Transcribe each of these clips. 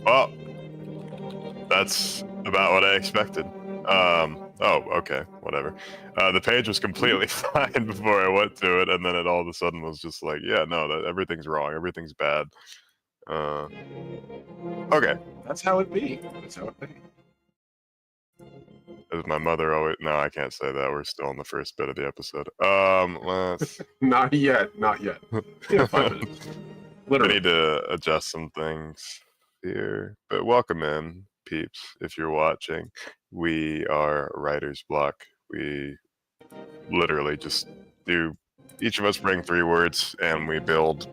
Well, that's about what I expected. Oh, okay, whatever. The page was completely fine before I went to it, and then it all of a sudden was just like, yeah, no, everything's wrong, everything's bad. Okay. That's how it be. That's how it be. As my mother always... No, I can't say that. We're still in the first bit of the episode. Let's... Not yet. Not yet. Yeah, 5 minutes. Literally. We need to adjust some things here. But welcome in, peeps, if you're watching. We are Writer's Block. We literally just do... Each of us bring 3 words, and we build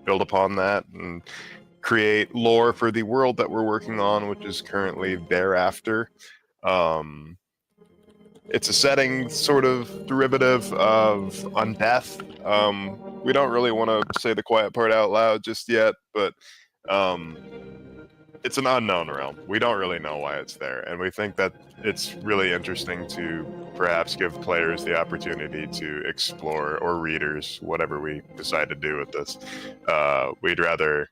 upon that and create lore for the world that we're working on, which is currently Thereafter. It's a setting sort of derivative of Undeath. We don't really want to say the quiet part out loud just yet, but it's an unknown realm. We don't really know why it's there, and we think that it's really interesting to perhaps give players the opportunity to explore, or readers, whatever we decide to do with this. We'd rather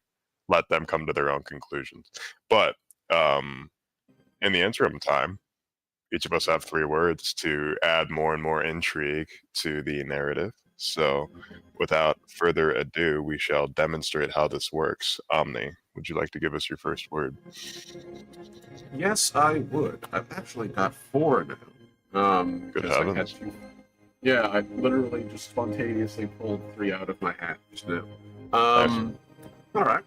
let them come to their own conclusions. But in the interim time, each of us have 3 words to add more and more intrigue to the narrative. So without further ado, we shall demonstrate how this works. Omni, would you like to give us your first word? Yes, I would. I've actually got 4 now. Good heavens. Yeah, I literally just spontaneously pulled 3 out of my hat just now. Nice. All right.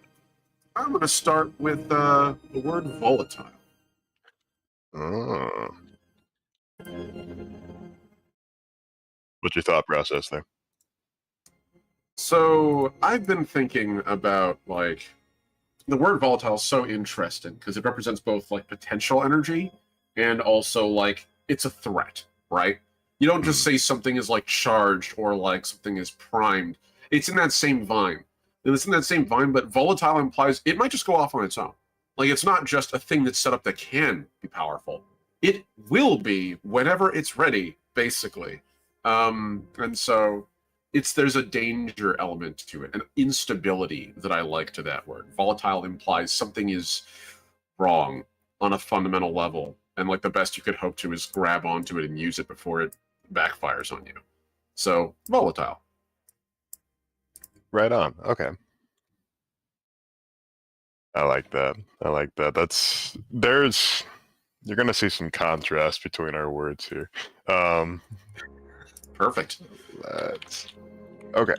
I'm going to start with the word volatile. Oh. What's your thought process there? So I've been thinking about, like, the word volatile is so interesting because it represents both, like, potential energy and also, like, it's a threat, right? You don't just say something is, like, charged or, like, something is primed. It's in that same vine. And it's in that same vine, but volatile implies it might just go off on its own. Like, it's not just a thing that's set up that can be powerful. It will be whenever it's ready, basically. And so there's a danger element to it, an instability that I like to that word. Volatile implies something is wrong on a fundamental level, and like the best you could hope to is grab onto it and use it before it backfires on you. So, volatile. Right on. Okay. I like that. I like that. You're going to see some contrast between our words here. Perfect. Okay.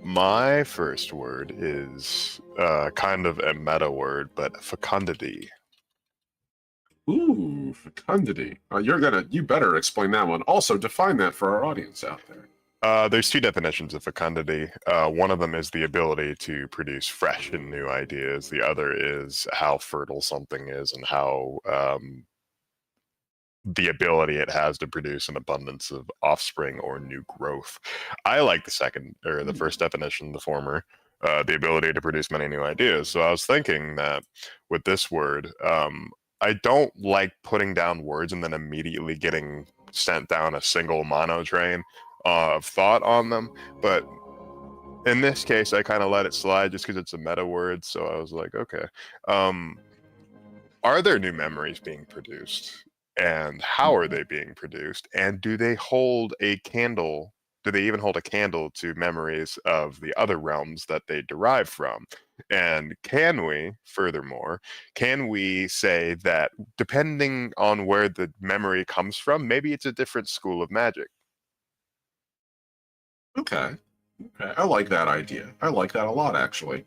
My first word is kind of a meta word, but fecundity. Ooh, fecundity. You better explain that one. Also, define that for our audience out there. There's 2 definitions of fecundity. One of them is the ability to produce fresh and new ideas. The other is how fertile something is and how the ability it has to produce an abundance of offspring or new growth. I like the first definition, the former, the ability to produce many new ideas. So I was thinking that with this word, I don't like putting down words and then immediately getting sent down a single mono train of thought on them, but in this case I kind of let it slide just because it's a meta word. So I was like, okay, are there new memories being produced, and how are they being produced, and do they even hold a candle to memories of the other realms that they derive from? And can we say that depending on where the memory comes from, maybe it's a different school of magic? Okay. I like that idea. I like that a lot, actually.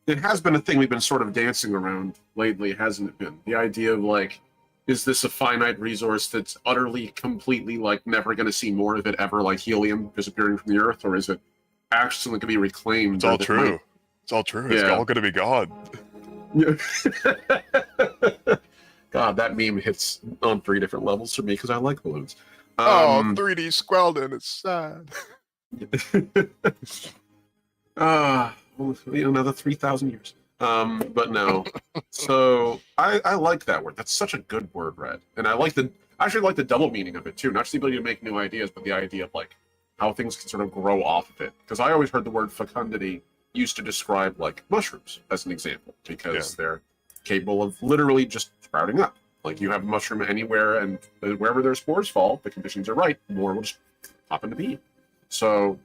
It has been a thing we've been sort of dancing around lately, hasn't it been? The idea of, like, is this a finite resource that's utterly, completely, like, never going to see more of it ever, like helium disappearing from the Earth, or is it actually going to be reclaimed? It's all true. It's all true. Yeah. It's all going to be gone. God, that meme hits on 3 different levels for me because I like balloons. 3D Squelden, it's sad. Another 3,000 years. But no. So I like that word. That's such a good word, Red. And I actually like the double meaning of it too. Not just the ability to make new ideas, but the idea of like how things can sort of grow off of it. Because I always heard the word fecundity used to describe like mushrooms, as an example, because they're capable of literally just sprouting up. Like you have a mushroom anywhere, and wherever their spores fall, the conditions are right, more will just pop into being. So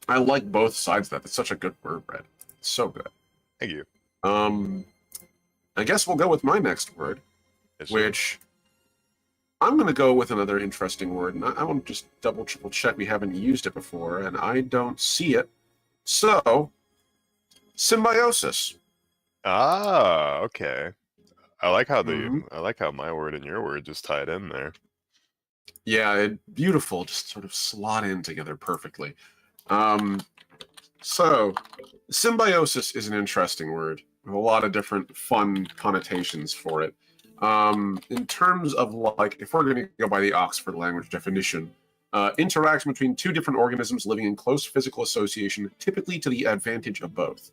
I like both sides of that. It's such a good word, Brad. It's so good. Thank you. I guess we'll go with my next word, Yes, sir. which I'm going to go with another interesting word, and I want to just double, triple check we haven't used it before, and I don't see it. So, symbiosis. Ah, okay. I like how Mhm. I like how my word and your word just tied in there. Yeah, beautiful, just sort of slot in together perfectly. So, symbiosis is an interesting word with a lot of different fun connotations for it. In terms of like, if we're going to go by the Oxford language definition, interaction between two different organisms living in close physical association, typically to the advantage of both.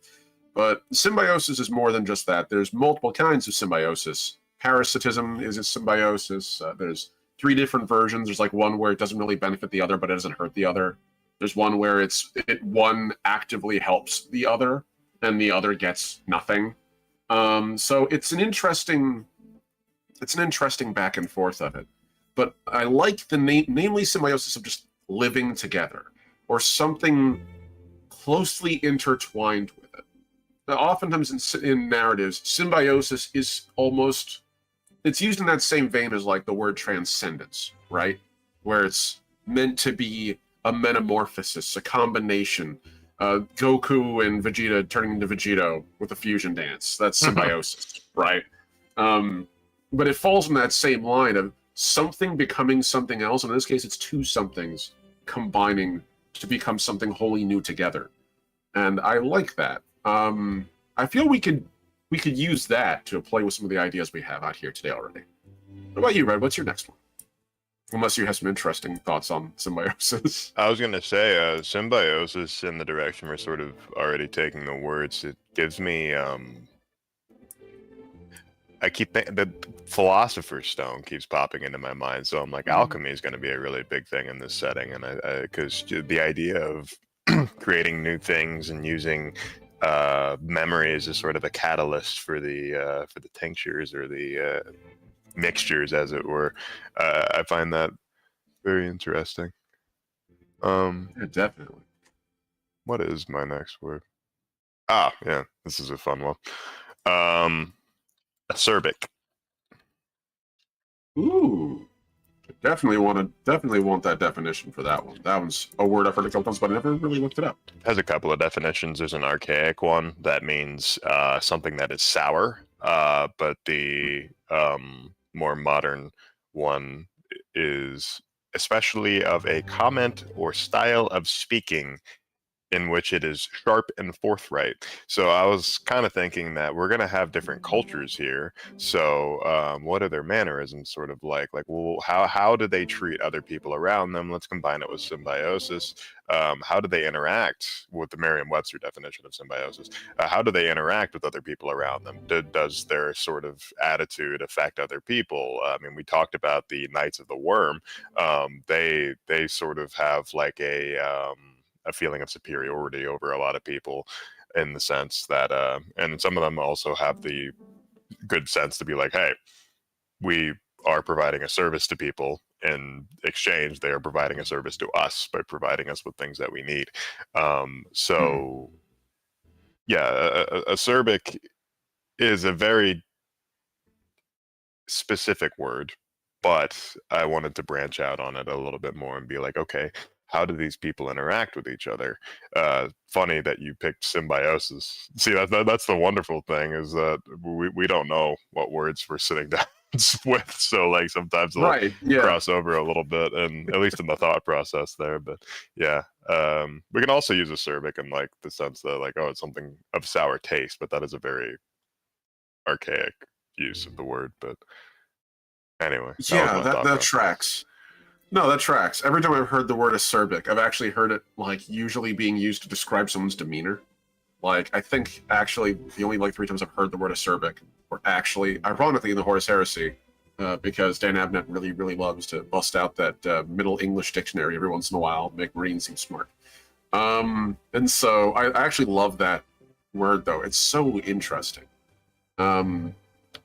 But symbiosis is more than just that. There's multiple kinds of symbiosis. Parasitism is a symbiosis. There's 3 different versions. There's like one where it doesn't really benefit the other, but it doesn't hurt the other. There's one where one actively helps the other, and the other gets nothing. So it's an interesting back and forth of it. But I like the namely symbiosis of just living together, or something closely intertwined with it. Now, oftentimes in narratives, symbiosis is almost, it's used in that same vein as like the word transcendence, right? Where it's meant to be a metamorphosis, a combination. Goku and Vegeta turning into Vegito with a fusion dance. That's symbiosis, right? But it falls in that same line of something becoming something else. And in this case, it's 2 somethings combining to become something wholly new together. And I like that. I feel we could use that to play with some of the ideas we have out here today already. What about you, Red? What's your next one? Unless you have some interesting thoughts on symbiosis. I was gonna say symbiosis in the direction we're sort of already taking the words. It gives me I keep thinking the philosopher's stone keeps popping into my mind, so I'm like, alchemy is going to be a really big thing in this setting, and because the idea of creating new things and using memories as sort of a catalyst for the tinctures or the mixtures, as it were, I find that very interesting. Yeah, definitely. What is my next word? Yeah, this is a fun one. Acerbic. Ooh, definitely want that definition for that one. That one's a word I've heard a couple times, but I never really looked it up. It has a couple of definitions. There's an archaic one that means something that is sour, but the more modern one is especially of a comment or style of speaking in which it is sharp and forthright. So I was kind of thinking that we're going to have different cultures here. So what are their mannerisms sort of like? Like, well, how do they treat other people around them? Let's combine it with symbiosis. How do they interact with the Merriam-Webster definition of symbiosis? How do they interact with other people around them? Does their sort of attitude affect other people? I mean, we talked about the Knights of the Worm. They sort of have like a feeling of superiority over a lot of people, in the sense that and some of them also have the good sense to be like, hey, we are providing a service to people. In exchange, they are providing a service to us by providing us with things that we need. So yeah, acerbic is a very specific word, but I wanted to branch out on it a little bit more and be like, okay, how do these people interact with each other? Funny that you picked symbiosis. See, that's the wonderful thing, is that we don't know what words we're sitting down with, so like sometimes they'll cross over a little bit, and at least in the thought process there. But yeah, we can also use acerbic in like the sense that like, oh, it's something of sour taste, but that is a very archaic use of the word. But anyway, Yeah, that tracks. No, that tracks. Every time I've heard the word acerbic, I've actually heard it like usually being used to describe someone's demeanor. Like, I think actually the only like 3 times I've heard the word acerbic were actually, ironically, in the Horus Heresy, because Dan Abnett really, really loves to bust out that Middle English dictionary every once in a while, make Marines seem smart. And so I actually love that word though. It's so interesting. And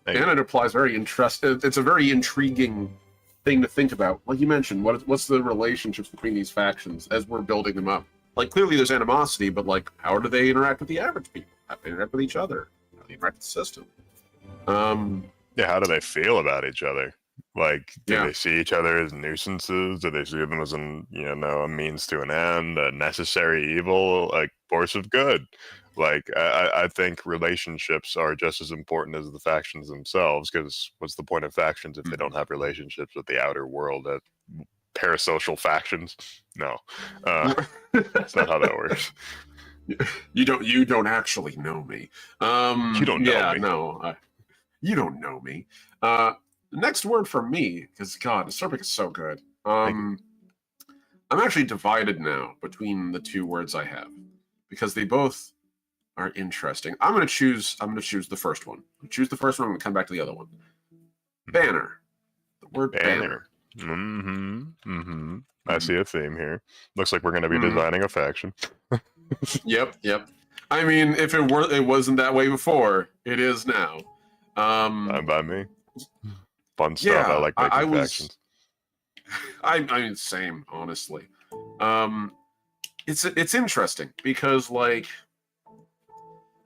Hey, it applies very interesting. It's a very intriguing thing to think about. Like you mentioned, what's the relationships between these factions as we're building them up? Like clearly there's animosity, but like how do they interact with the average people? How do they interact with each other? How do they interact with the system? yeah, how do they feel about each other? Like, do Yeah. they see each other as nuisances? Do they see them as a means to an end, a necessary evil, like force of good? Like, I think relationships are just as important as the factions themselves. Because what's the point of factions if they don't have relationships with the outer world? Parasocial factions? No, that's not how that works. You don't actually know me. You don't know Yeah, me. no, you don't know me. Next word for me, because God, Acerbic is so good. I'm actually divided now between the two words I have because they both are interesting. I'm gonna choose the first one. Choose the first one. I'm gonna come back to the other one. Banner. The word banner. I see a theme here. Looks like we're going to be designing a faction. Yep. I mean, if it wasn't that way before, it is now. Fine by me. Fun stuff. Yeah, I like making factions. I mean, same, honestly. It's interesting because, like,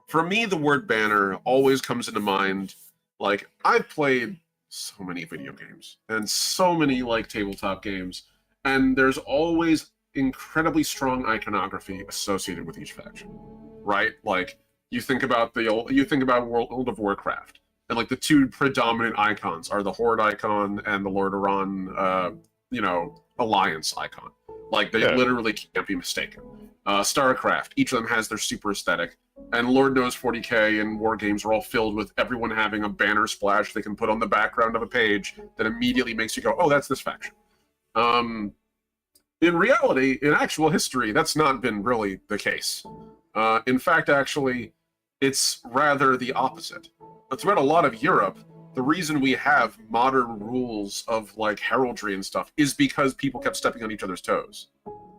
for me, the word banner always comes into mind. Like, I've played so many video games and so many like tabletop games, and there's always incredibly strong iconography associated with each faction, right? Like, you think about World of Warcraft, and like the two predominant icons are the Horde icon and the Lordaeron, Alliance icon. Like, they literally can't be mistaken. StarCraft, each of them has their super aesthetic, and Lord knows 40k and war games are all filled with everyone having a banner splash they can put on the background of a page that immediately makes you go, oh, that's this faction. In reality, in actual history, that's not been really the case. In fact, actually, it's rather the opposite. Throughout a lot of Europe, the reason we have modern rules of like heraldry and stuff is because people kept stepping on each other's toes.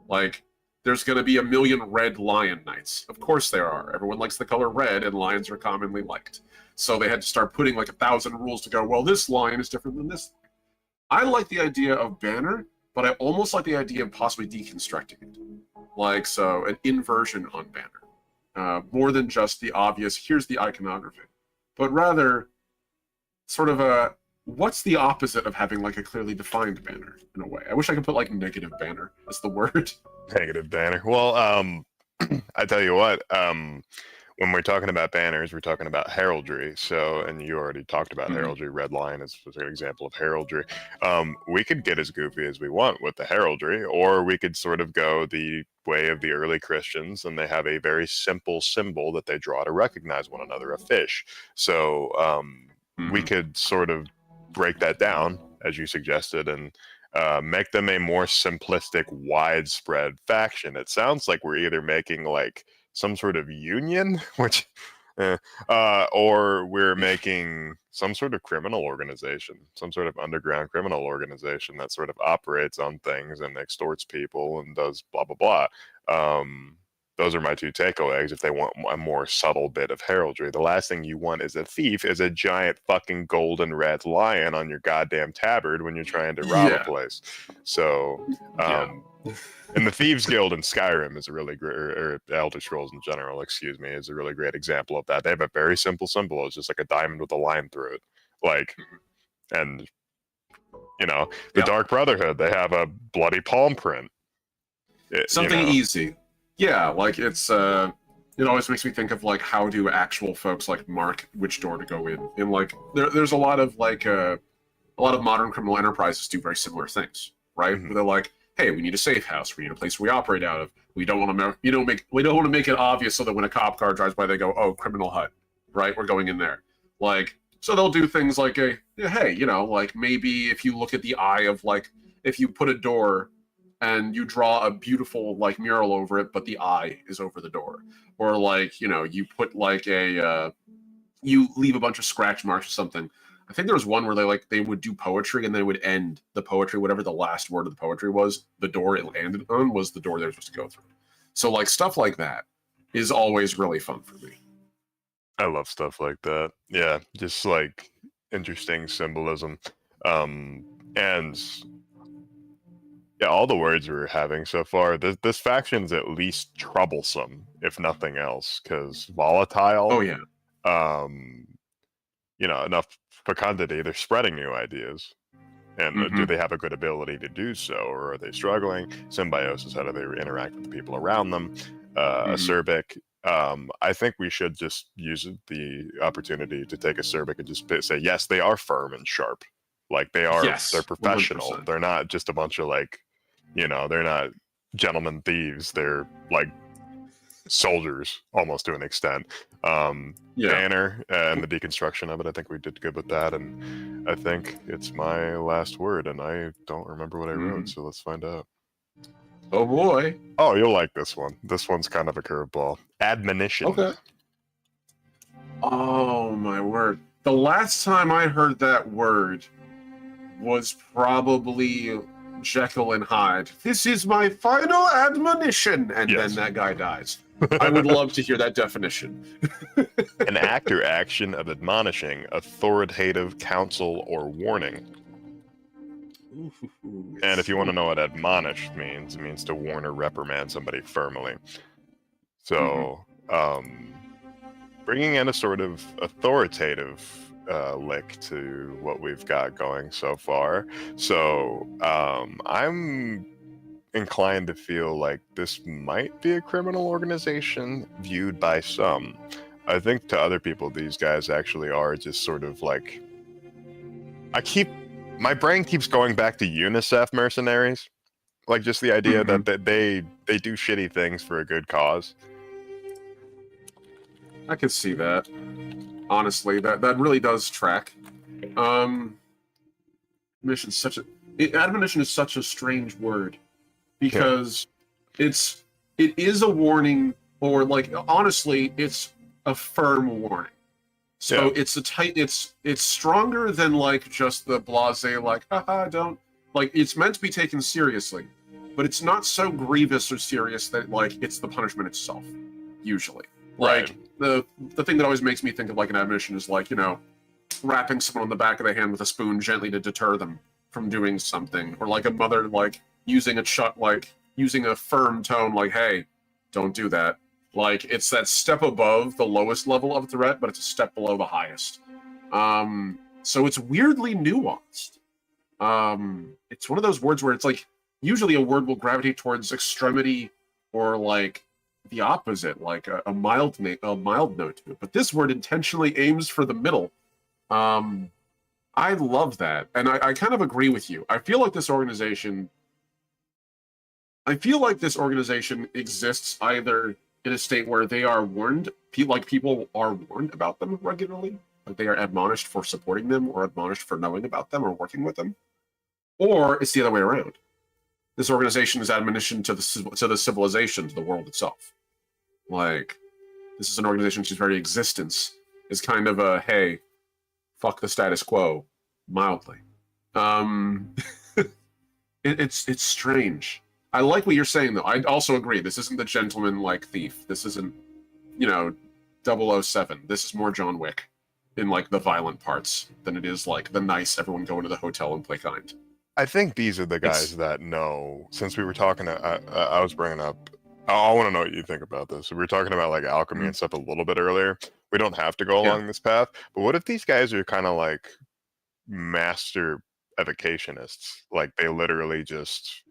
Like, there's going to be a million red lion knights. Of course there are. Everyone likes the color red, and lions are commonly liked. So they had to start putting like 1,000 rules to go, well, this lion is different than this. I like the idea of banner, but I almost like the idea of possibly deconstructing it. Like, so an inversion on banner. More than just the obvious, here's the iconography. But rather, sort of what's the opposite of having like a clearly defined banner in a way? I wish I could put like negative banner as the word. Negative banner. Well, I tell you what, when we're talking about banners, we're talking about heraldry. So, and you already talked about heraldry. Red Lion is an example of heraldry. We could get as goofy as we want with the heraldry, or we could sort of go the way of the early Christians, and they have a very simple symbol that they draw to recognize one another, a fish. So, we could sort of break that down, as you suggested, and make them a more simplistic, widespread faction. It sounds like we're either making like some sort of union, which, or we're making some sort of criminal organization, some sort of underground criminal organization that sort of operates on things and extorts people and does blah blah blah. Those are my two takeaways. If they want a more subtle bit of heraldry, the last thing you want as a thief is a giant fucking golden red lion on your goddamn tabard when you're trying to rob a place. So, and the Thieves Guild in Skyrim is a really great, or Elder Scrolls in general, excuse me, is a really great example of that. They have a very simple symbol. It's just like a diamond with a line through it. Like, and, the Dark Brotherhood, they have a bloody palm print. Something easy. Yeah, like it always makes me think of like how do actual folks like mark which door to go in. And like there's a lot of like a lot of modern criminal enterprises do very similar things, right? Where they're like, hey, we need a safe house, we need a place we operate out of. We don't want to make it obvious so that when a cop car drives by, they go, oh, criminal hut, right? We're going in there. Like, so they'll do things like hey, like maybe if you look at the eye of like if you put a door and you draw a beautiful like mural over it, but the eye is over the door, or like you put like you leave a bunch of scratch marks or something. I think there was one where they would do poetry and they would end the poetry, whatever the last word of the poetry was, the door it landed on was the door they were supposed to go through. So like stuff like that is always really fun for me. I love stuff like that. Yeah, just like interesting symbolism. And yeah, all the words we're having so far, this faction's at least troublesome, if nothing else, because Oh volatile, yeah. um, enough fecundity, they're spreading new ideas. And do Hmm. they have a good ability to do so, or are they struggling? Symbiosis, how do they interact with the people around them? Hmm. Acerbic, I think we should just use the opportunity to take acerbic and just say, yes, they are firm and sharp. Like they're Yes, professional. 100%. They're not just a bunch of like, they're not gentlemen thieves. They're like soldiers almost to an extent. Yeah. Banner and the deconstruction of it, I think we did good with that, and I think it's my last word, and I don't remember what I wrote, Mhm. so let's find out. Oh boy. Oh, you'll like this one. This one's kind of a curveball. Admonition. Okay. Oh my word. The last time I heard that word was probably Jekyll and Hyde. This is my final admonition, and then Yes. that guy dies. I would love to hear that definition. An act or action of admonishing, authoritative counsel, or warning. And if you want to know what admonish means, it means to warn or reprimand somebody firmly. So, bringing in a sort of authoritative lick to what we've got going so far. So, I'm inclined to feel like this might be a criminal organization viewed by some. I think to other people, these guys actually are just sort of like. My brain keeps going back to UNICEF mercenaries. Like just the idea Mhm. that they do shitty things for a good cause. I could see that. Honestly, that really does track. Um, admonition is such a strange word Yeah. because it is a warning, or like honestly, it's a firm warning. So Yeah. it's stronger than like just the blasé like haha don't, like it's meant to be taken seriously, but it's not so grievous or serious that like it's the punishment itself. Usually, Right. like the thing that always makes me think of like an admonition is like wrapping someone on the back of the hand with a spoon gently to deter them from doing something, or like a mother like using using a firm tone like hey, don't do that. Like it's that step above the lowest level of threat, but it's a step below the highest. So it's weirdly nuanced. It's one of those words where it's like usually a word will gravitate towards extremity or like the opposite, like a mild note to it. But this word intentionally aims for the middle. Um, I love that, and I kind of agree with you. I feel like this organization exists either in a state where they are warned, like people are warned about them regularly, like they are admonished for supporting them or admonished for knowing about them or working with them, or it's the other way around. This organization is admonition to the civilization, to the world itself. Like this is an organization whose very existence is kind of a hey, fuck the status quo, mildly. Um, it's strange. I like what you're saying though. I also agree. This isn't the gentleman like thief. This isn't, you know, 007. This is more John Wick in like the violent parts than it is like the nice everyone go into the hotel and play kind. I think these are the It's guys that know. Since we were talking, I was bringing up. I want to know what you think about this. We were talking about like alchemy and stuff a little bit earlier. We don't have to go yeah. along this path, but what if these guys are kind of like master evocationists? Like they literally just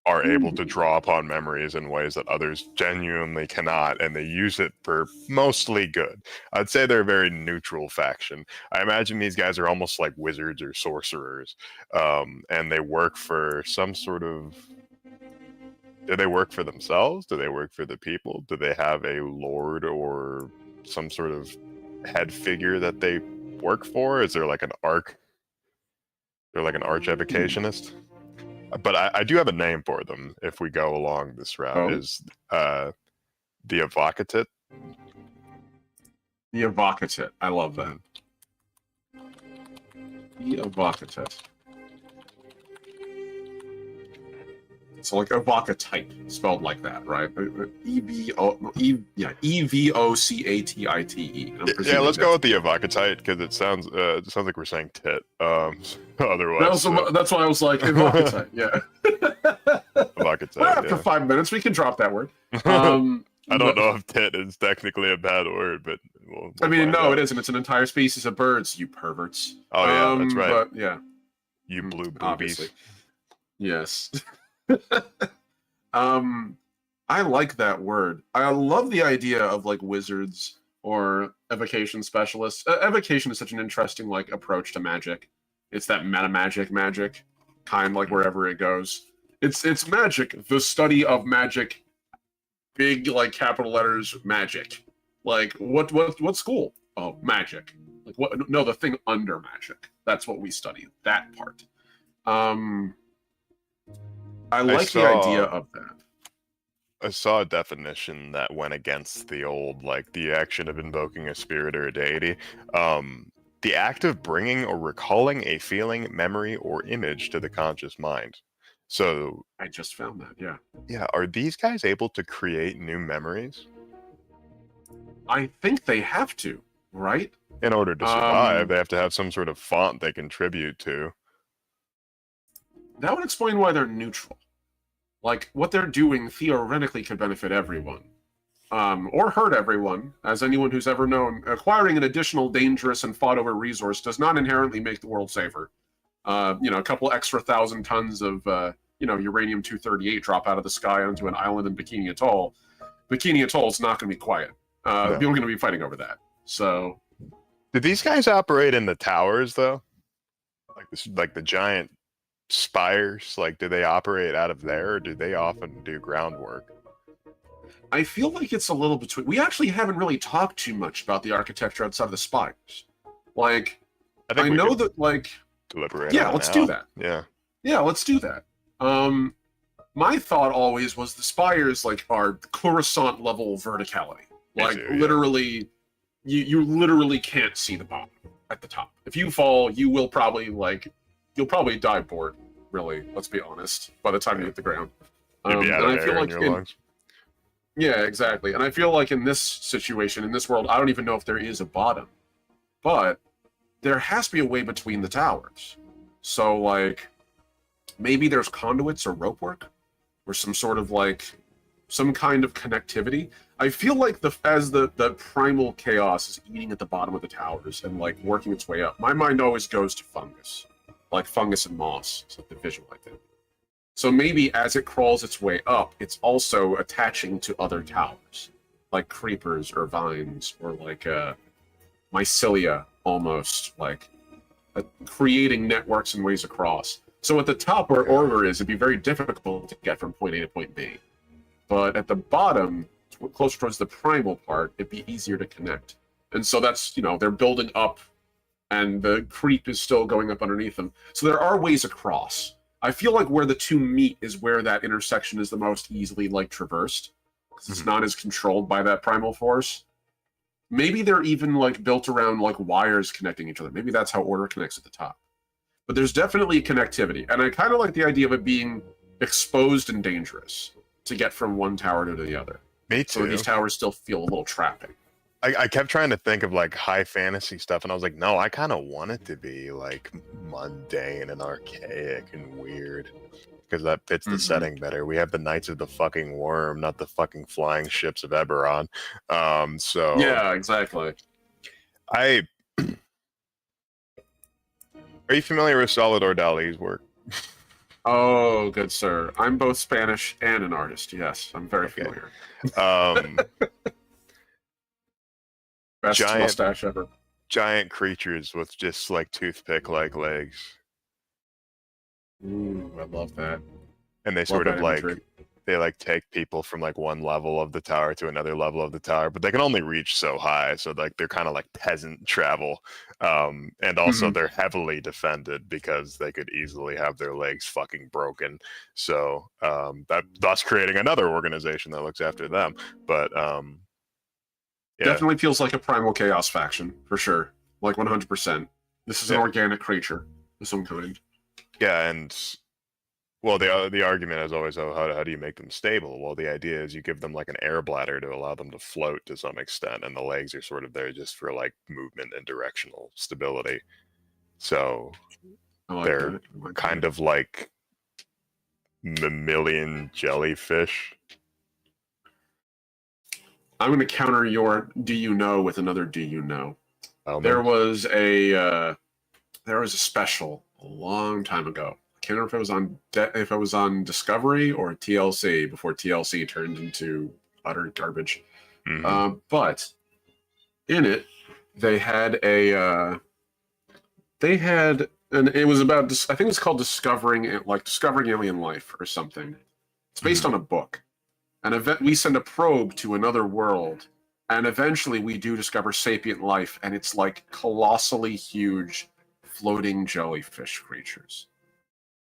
are able to draw upon memories in ways that others genuinely cannot, and they use it for mostly good. I'd say they're a very neutral faction. I imagine these guys are almost like wizards or sorcerers, and they work for some sort of. Do they work for themselves? Do they work for the people? Do they have a lord or some sort of head figure that they work for? Is there like an arc? They're like an arch evocationist? But I do have a name for them if we go along this route. Oh, Is the evocative? the evocative. I love that. The evocative. So like Evoca type, spelled like that, right? Evocatite. Yeah, let's go with the Evocatite because it sounds like we're saying tit. Otherwise, that's why I was like Evocatite. Yeah. Evocatite. Well, after Yeah. 5 minutes, we can drop that word. I don't know if tit is technically a bad word, but we'll I mean, find no, out. it isn't. It's an entire species of birds, you perverts. Oh yeah, that's right. But yeah, You blue boobies. obviously. Yes. I like that word. I love the idea of like wizards or evocation specialists. Evocation is such an interesting like approach to magic. It's that meta magic kind, like wherever it goes. It's magic, the study of magic, big like capital letters magic. Like what school? Oh, magic. Like what? No, the thing under magic. That's what we study. That part. I like the idea of that. I saw a definition that went against the old, like, the action of invoking a spirit or a deity. The act of bringing or recalling a feeling, memory, or image to the conscious mind. So, I just found that, yeah. yeah, are these guys able to create new memories? I think they have to, right? In order to survive, they have to have some sort of font they contribute to. That would explain why they're neutral. Like, what they're doing theoretically could benefit everyone. Or hurt everyone, as anyone who's ever known. Acquiring an additional dangerous and fought-over resource does not inherently make the world safer. A couple extra 1,000 tons of, uranium-238 drop out of the sky onto an island in Bikini Atoll. Bikini Atoll's not going to be quiet. No. People are going to be fighting over that. So... Do these guys operate in the towers, though? Like the giant spires? Like, do they operate out of there, or do they often do groundwork? I feel like it's a little between. We actually haven't really talked too much about the architecture outside of the spires. Like, I know that, like, deliberate. Yeah, let's do that. Yeah, let's do that. My thought always was the spires like are Coruscant level verticality. Like literally, you literally can't see the bottom at the top. If you fall, you'll probably die bored. Really, let's be honest. By the time you hit the ground, and I feel like yeah, exactly. And I feel like in this situation, in this world, I don't even know if there is a bottom, but there has to be a way between the towers. So like, maybe there's conduits or rope work, or some sort of like, some kind of connectivity. I feel like as the primal chaos is eating at the bottom of the towers and like working its way up, my mind always goes to fungus, like fungus and moss. It's like the visual I think. So maybe as it crawls its way up, it's also attaching to other towers, like creepers or vines or like mycelia almost, like creating networks and ways across. So at the top where order is, it'd be very difficult to get from point A to point B. But at the bottom, closer towards the primal part, it'd be easier to connect. And so that's, they're building up and the creep is still going up underneath them. So there are ways across. I feel like where the two meet is where that intersection is the most easily like traversed, because it's not as controlled by that primal force. Maybe they're even like built around like wires connecting each other. Maybe that's how order connects at the top. But there's definitely connectivity, and I kind of like the idea of it being exposed and dangerous to get from one tower to the other. Me too. So these towers still feel a little trapping. I kept trying to think of like high fantasy stuff, and I was like, no, I kind of want it to be like mundane and archaic and weird, because that fits the setting better. We have the Knights of the fucking Worm, not the fucking flying ships of Eberron. So yeah, exactly. Are you familiar with Salvador Dali's work? Oh, good sir. I'm both Spanish and an artist. Yes, I'm very familiar. Best mustache ever. Giant creatures with just like toothpick-like legs. Ooh, I love that. And they sort of like they like take people from like one level of the tower to another level of the tower, but they can only reach so high. So like they're kind of like peasant travel. And also they're heavily defended because they could easily have their legs fucking broken. So that thus creating another organization that looks after them. But yeah. Definitely feels like a primal chaos faction, for sure. Like 100%. This is an organic creature of some kind. Yeah, and Well, the argument is always, oh, how do you make them stable? Well, the idea is you give them like an air bladder to allow them to float to some extent, and the legs are sort of there just for like movement and directional stability. So I like they're that. I like kind that. of like mammalian jellyfish. I'm going to counter your "Do you know" with another "Do you know." Oh, There man. was a special a long time ago. I can't remember if it was on if it was on Discovery or TLC before TLC turned into utter garbage. Hmm. But in it, they had and it was about, I think it's called discovering alien life or something. It's based Hmm. on a book. An event, we send a probe to another world, and eventually we do discover sapient life, and it's like colossally huge floating jellyfish creatures.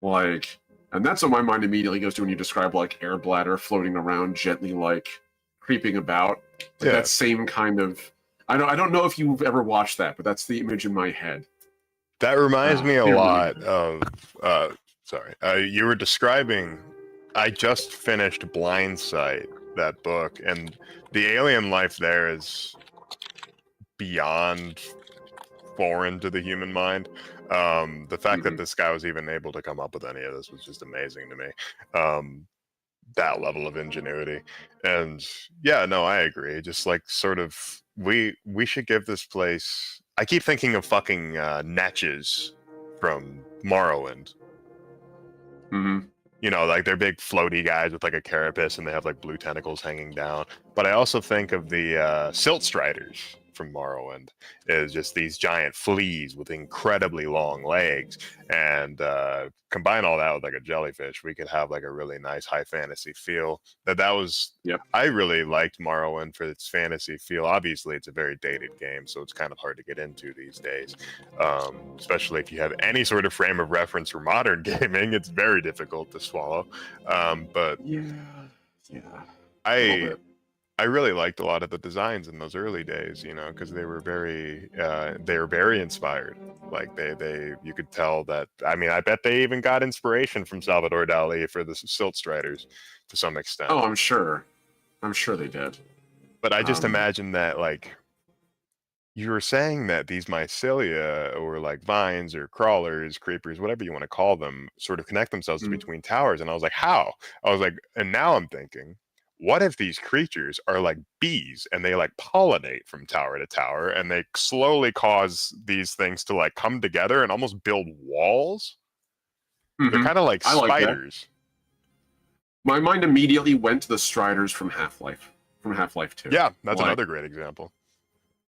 Like, and that's what my mind immediately goes to when you describe like air bladder floating around gently, like creeping about. Like Yeah, that same kind of. I don't know if you've ever watched that, but that's the image in my head. that reminds me a They're really lot good. of. Sorry, you were describing. I just finished Blind Sight, that book, and the alien life there is beyond foreign to the human mind. The fact that Hmm. this guy was even able to come up with any of this was just amazing to me. Um, that level of ingenuity, and yeah, no, I agree. Just like sort of, we should give this place. I keep thinking of fucking Natchez from Morrowind. Hmm. You know, like they're big floaty guys with like a carapace and they have like blue tentacles hanging down. But I also think of the Silt Striders from Morrowind is just these giant fleas with incredibly long legs. And combine all that with like a jellyfish, we could have like a really nice high fantasy feel. That was Yep. I really liked Morrowind for its fantasy feel. Obviously, it's a very dated game, so it's kind of hard to get into these days. Especially if you have any sort of frame of reference for modern gaming, it's very difficult to swallow. But Yeah. Yeah. A little I bit. I really liked a lot of the designs in those early days, because they were very inspired. Like they you could tell that. I mean, I bet they even got inspiration from Salvador Dali for the Silt Striders to some extent. Oh, I'm sure. I'm sure they did. But I just Um, imagine that like you were saying that these mycelia or like vines or crawlers, creepers, whatever you want to call them, sort of connect themselves mm, between towers. And I was like, how? I was like, and now I'm thinking, what if these creatures are like bees and they like pollinate from tower to tower and they slowly cause these things to like come together and almost build walls? They're hmm. kind of like I like that. spiders. My mind immediately went to the Striders from Half-Life 2. Yeah, that's Like, another great example.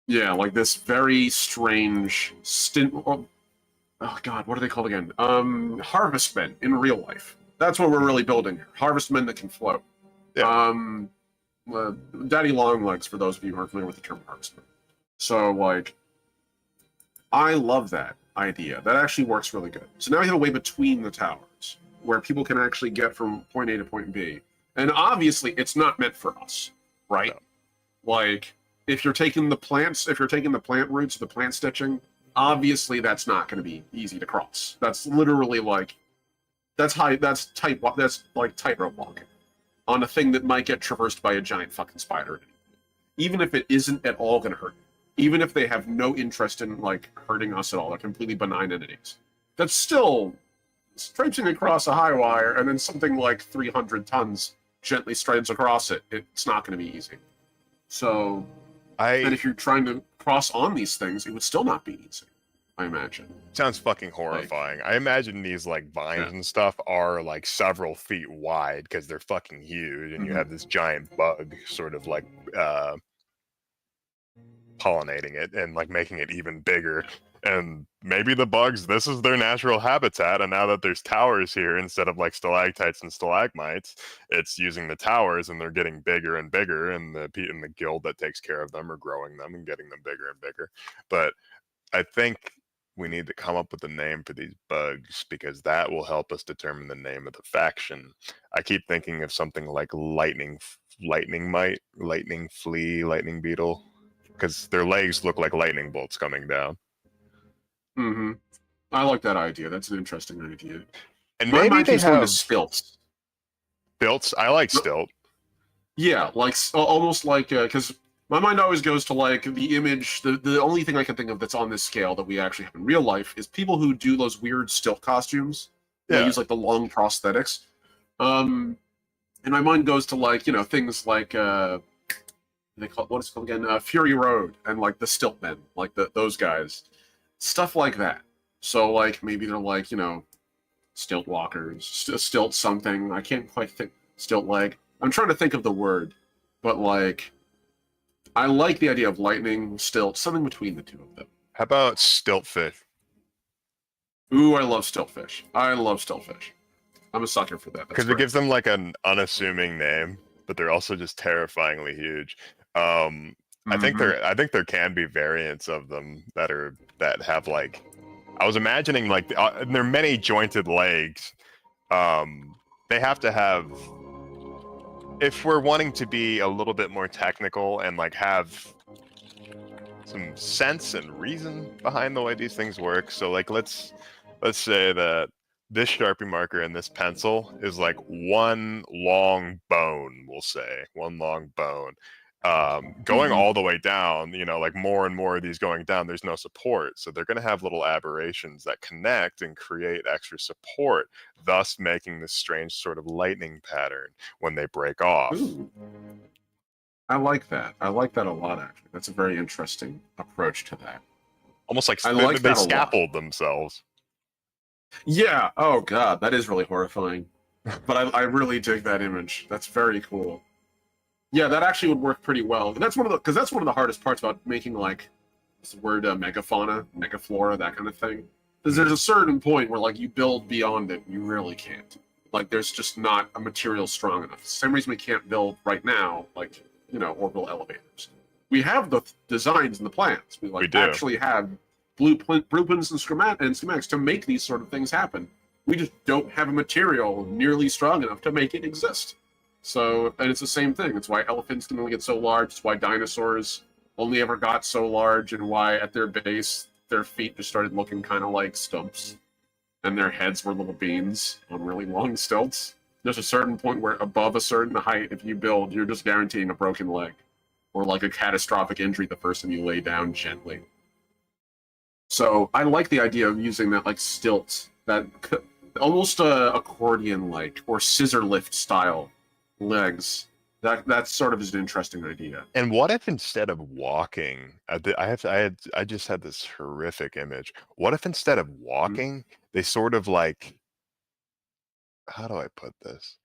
yeah, like this very strange stint. Oh God, what are they called again? Harvestmen in real life. That's what we're Mhm. really building here. Harvestmen that can float. Yeah. Um, Daddy Longlegs, for those of you who aren't familiar with the term harvestman. So, like, I love that idea. That actually works really good. So now we have a way between the towers where people can actually get from point A to point B. And obviously, it's not meant for us, right? No. Like, if you're taking the plant roots, the plant stitching, obviously that's not going to be easy to cross. That's literally like that's like tightrope walking on a thing that might get traversed by a giant fucking spider. Even if it isn't at all going to hurt you, even if they have no interest in like hurting us at all, they're completely benign entities. That's still traipsing across a high wire, and then something like 300 tons gently strides across it. It's not going to be easy. So, and I if you're trying to cross on these things, it would still not be easy, I imagine. Sounds fucking Like, horrifying. I imagine these like yeah. vines and stuff are like several feet wide because they're fucking huge, and you Mhm. have this giant bug sort of like uh, pollinating it and like making it even bigger. And maybe the bugs, this is their natural habitat. And now that there's towers here instead of like stalactites and stalagmites, it's using the towers and they're getting bigger and bigger. And the guild that takes care of them are growing them and getting them bigger and bigger. But I think we need to come up with a name for these bugs because that will help us determine the name of the faction. I keep thinking of something like lightning mite, lightning flea, lightning beetle, because their legs look like lightning bolts coming down. Hmm. I like that idea. That's an interesting idea. And My maybe mind they keeps going to have stilts. stilts. I like stilt. Yeah, like almost like because my mind always goes to like the image. The only thing I can think of that's on this scale that we actually have in real life is people who do those weird stilt costumes. They Yeah. use like the long prosthetics. And my mind goes to like things like they call what is it called again? Fury Road and like the stilt men, like those guys, stuff like that. So like maybe they're like stilt walkers, stilt something. I can't quite think. Stilt leg. I'm trying to think of the word, but like I like the idea of lightning, stilt, something between the two of them. How about stiltfish? Ooh, I love stiltfish. I love stiltfish. I'm a sucker for that. That's Because it great. gives them like an unassuming name, but they're also just terrifyingly huge. I think there can be variants of them that have like, I was imagining like they're many jointed legs. They have to have, if we're wanting to be a little bit more technical and like have some sense and reason behind the way these things work. So like let's say that this Sharpie marker and this pencil is like one long bone, we'll say, one long bone. Going all the way down, like more and more of these going down, there's no support. So they're going to have little aberrations that connect and create extra support, thus making this strange sort of lightning pattern when they break off. Ooh. I like that. I like that a lot, actually. That's a very interesting approach to that. Almost like I like they that a lot. scaffold themselves. Yeah. Oh God, that is really horrifying. But I really dig that image. That's very cool. Yeah, that actually would work pretty well. And that's one of the hardest parts about making like this word megafauna, megaflora, that kind of thing. Because there's a certain point where like you build beyond it, you really can't. Like there's just not a material strong enough. Same reason we can't build right now, like orbital elevators. We have the designs and the plans. We do. actually have blueprints and schematics to make these sort of things happen. We just don't have a material nearly strong enough to make it exist. So, and it's the same thing. It's why elephants can only get so large. It's why dinosaurs only ever got so large, and why at their base, their feet just started looking kind of like stumps, and their heads were little beans on really long stilts. There's a certain point where above a certain height, if you build, you're just guaranteeing a broken leg, or like a catastrophic injury the first time you lay down gently. So I like the idea of using that like stilts, that almost accordion-like or scissor lift style legs. That sort of is an interesting idea. And what if instead of walking, I just had this horrific image. What if instead of walking, they sort of like, how do I put this?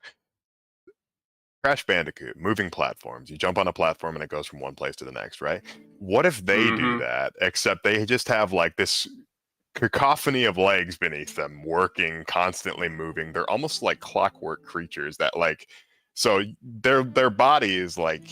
Crash Bandicoot, moving platforms. You jump on a platform and it goes from one place to the next, right? What if they do that, except they just have like this cacophony of legs beneath them, working, constantly moving. They're almost like clockwork creatures that like, so their body is like,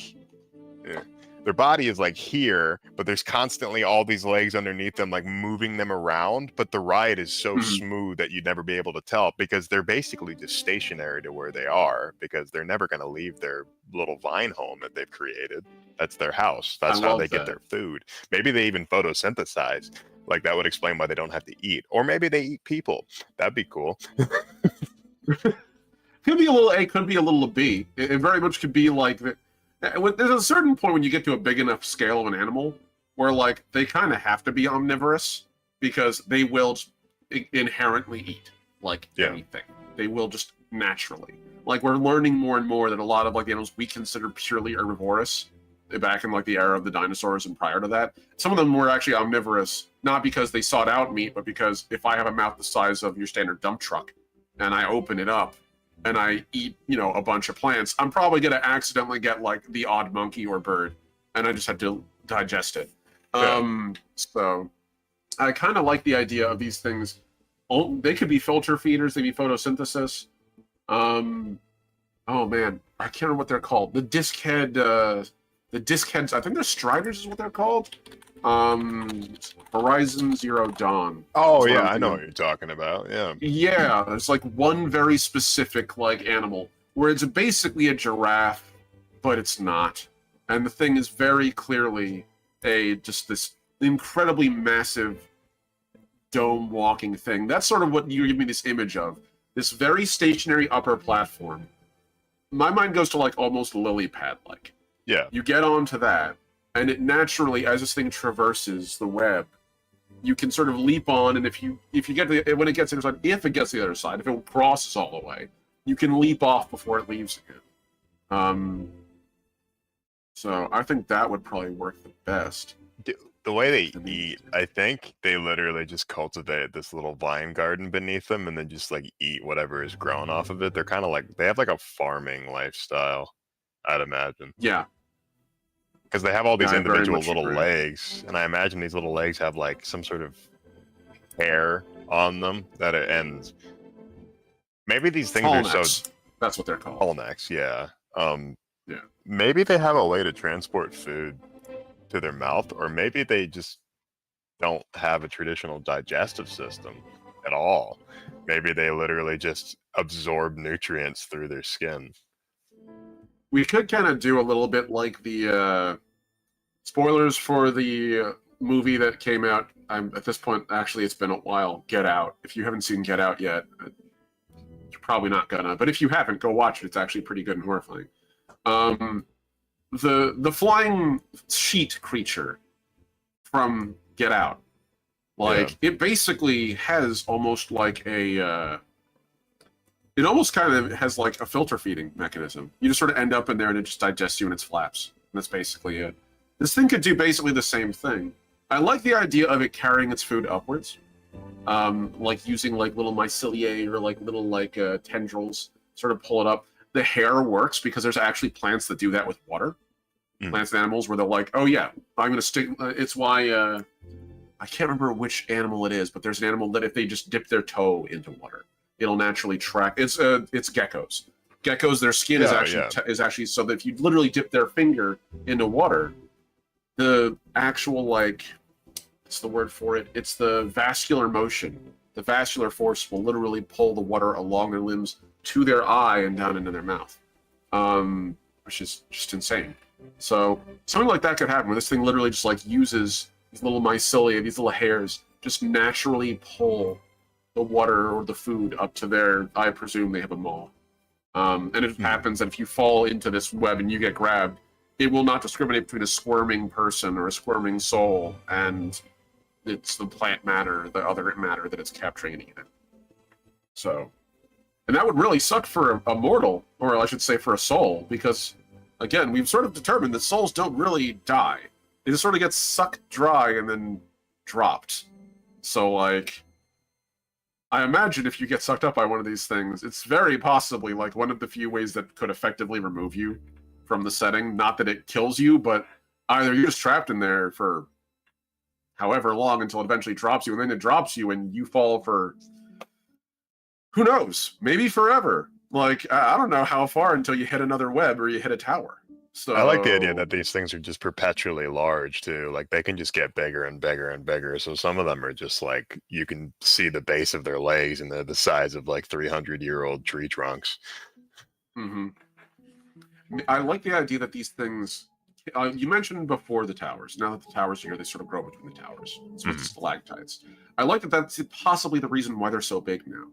their body is like here, but there's constantly all these legs underneath them, like moving them around. But the ride is so smooth that you'd never be able to tell, because they're basically just stationary to where they are, because they're never going to leave their little vine home that they've created. That's their house. That's how they get their food. Maybe they even photosynthesize. Like that would explain why they don't have to eat. Or maybe they eat people. That'd be cool. Could be a little A, could be a little B. It very much could be like that. There's a certain point when you get to a big enough scale of an animal where like they kind of have to be omnivorous, because they will inherently eat like anything. They will just naturally. Like we're learning more and more that a lot of like the animals we consider purely herbivorous back in like the era of the dinosaurs and prior to that, some of them were actually omnivorous, not because they sought out meat, but because if I have a mouth the size of your standard dump truck and I open it up and I eat, a bunch of plants, I'm probably going to accidentally get like the odd monkey or bird, and I just have to digest it. So I kind of like the idea of these things. They could be filter feeders, they be photosynthesis. Oh man, I can't remember what they're called. The disc heads, I think they're striders is what they're called. Horizon Zero Dawn. Oh yeah, I know what you're talking about. Yeah, there's like one very specific like animal where it's basically a giraffe, but it's not. And the thing is very clearly just this incredibly massive dome walking thing. That's sort of what you give me this image of. this very stationary upper platform. My mind goes to like almost lily pad like. Yeah. You get onto that, and it naturally, as this thing traverses the web, you can sort of leap on, and if you get to the, when it gets to the other side, if it gets to the other side, if it crosses all the way, you can leap off before it leaves again. So I think that would probably work the best. The way they eat, I think they literally just cultivate this little vine garden beneath them and then just like eat whatever is grown off of it. They're kind of like, they have like a farming lifestyle, I'd imagine. Yeah. Because they have all these Yeah, individual little legs, and I imagine these little legs have like some sort of hair on them that it ends. Maybe these things are so. That's what they're called. Tall necks, yeah. Yeah. Maybe they have a way to transport food to their mouth, or maybe they just don't have a traditional digestive system at all. Maybe they literally just absorb nutrients through their skin. We could kind of do a little bit like the spoilers for the movie that came out. At this point, actually, it's been a while. Get Out. If you haven't seen Get Out yet, you're probably not gonna. But if you haven't, go watch it. It's actually pretty good and horrifying. The flying sheet creature from Get Out, like it basically has almost like a. It almost kind of has like a filter feeding mechanism. You just sort of end up in there and it just digests you in its flaps. And that's basically it. This thing could do basically the same thing. I like the idea of it carrying its food upwards. Like using like little myceliae or like little like tendrils, sort of pull it up. The hair works because there's actually plants that do that with water. Plants and animals where they're like, oh yeah, I'm going to stick. It's why, I can't remember which animal it is, but there's an animal that if they just dip their toe into water, it'll naturally track. It's geckos. Geckos, their skin is actually so that if you literally dip their finger into water, the actual like, what's the word for it? It's the vascular motion. The vascular force will literally pull the water along their limbs to their eye and down into their mouth, which is just insane. So something like that could happen where this thing literally just like uses these little mycelia, these little hairs, just naturally pull the water or the food up to their, I presume they have a maw. And it happens that if you fall into this web and you get grabbed, it will not discriminate between a squirming person or a squirming soul, and it's the plant matter, the other matter that it's capturing and eating. So, and that would really suck for a mortal, or I should say for a soul, because, again, we've sort of determined that souls don't really die. They just sort of get sucked dry and then dropped. So, like, I imagine if you get sucked up by one of these things, it's very possibly like one of the few ways that could effectively remove you from the setting. Not that it kills you, but either you're just trapped in there for however long until it eventually drops you, and then it drops you and you fall for, who knows, maybe forever. Like, I don't know how far until you hit another web or you hit a tower. So I like the idea that these things are just perpetually large too. Like they can just get bigger and bigger and bigger. So some of them are just like you can see the base of their legs and they're the size of like 300-year-old tree trunks. Mm-hmm. I like the idea that these things. You mentioned before the towers. Now that the towers are here, they sort of grow between the towers. So it's stalactites. I like that that's possibly the reason why they're so big now.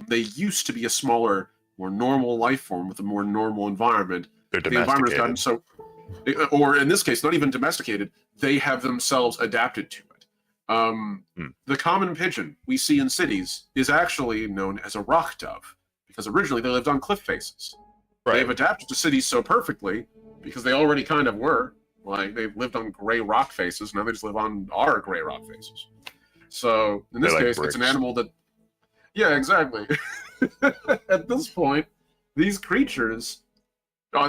They used to be a smaller, more normal life form with a more normal environment. They're the environment has gotten so, or in this case, not even domesticated, they have themselves adapted to it. The common pigeon we see in cities is actually known as a rock dove, because originally they lived on cliff faces. Right. They've adapted to cities so perfectly, because they already kind of were. Like, they've lived on gray rock faces, now they just live on our gray rock faces. So, in this case, it's an animal that... Yeah, exactly. At this point, these creatures...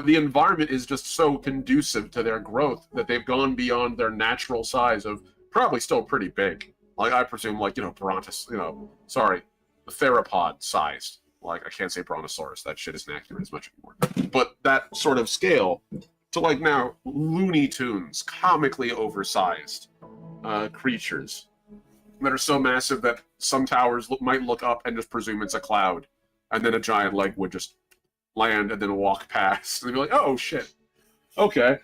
the environment is just so conducive to their growth that they've gone beyond their natural size of probably still pretty big. Like, I presume, like, Brontos, the theropod sized. Like, I can't say Brontosaurus, that shit isn't accurate as much anymore. But that sort of scale to, like, now, Looney Tunes, comically oversized creatures that are so massive that some towers might look up and just presume it's a cloud, and then a giant leg would just land and then walk past and be like, oh shit, okay.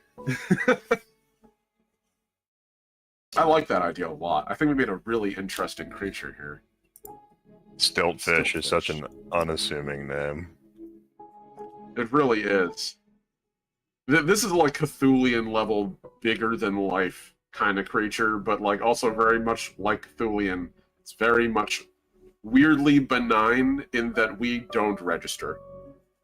I like that idea a lot. I think we made a really interesting creature here. Stiltfish is such Stiltfish. an unassuming name. It really is. This is like Cthulhian level, bigger than life kind of creature, but like also very much like Cthulhian. It's very much weirdly benign in that we don't register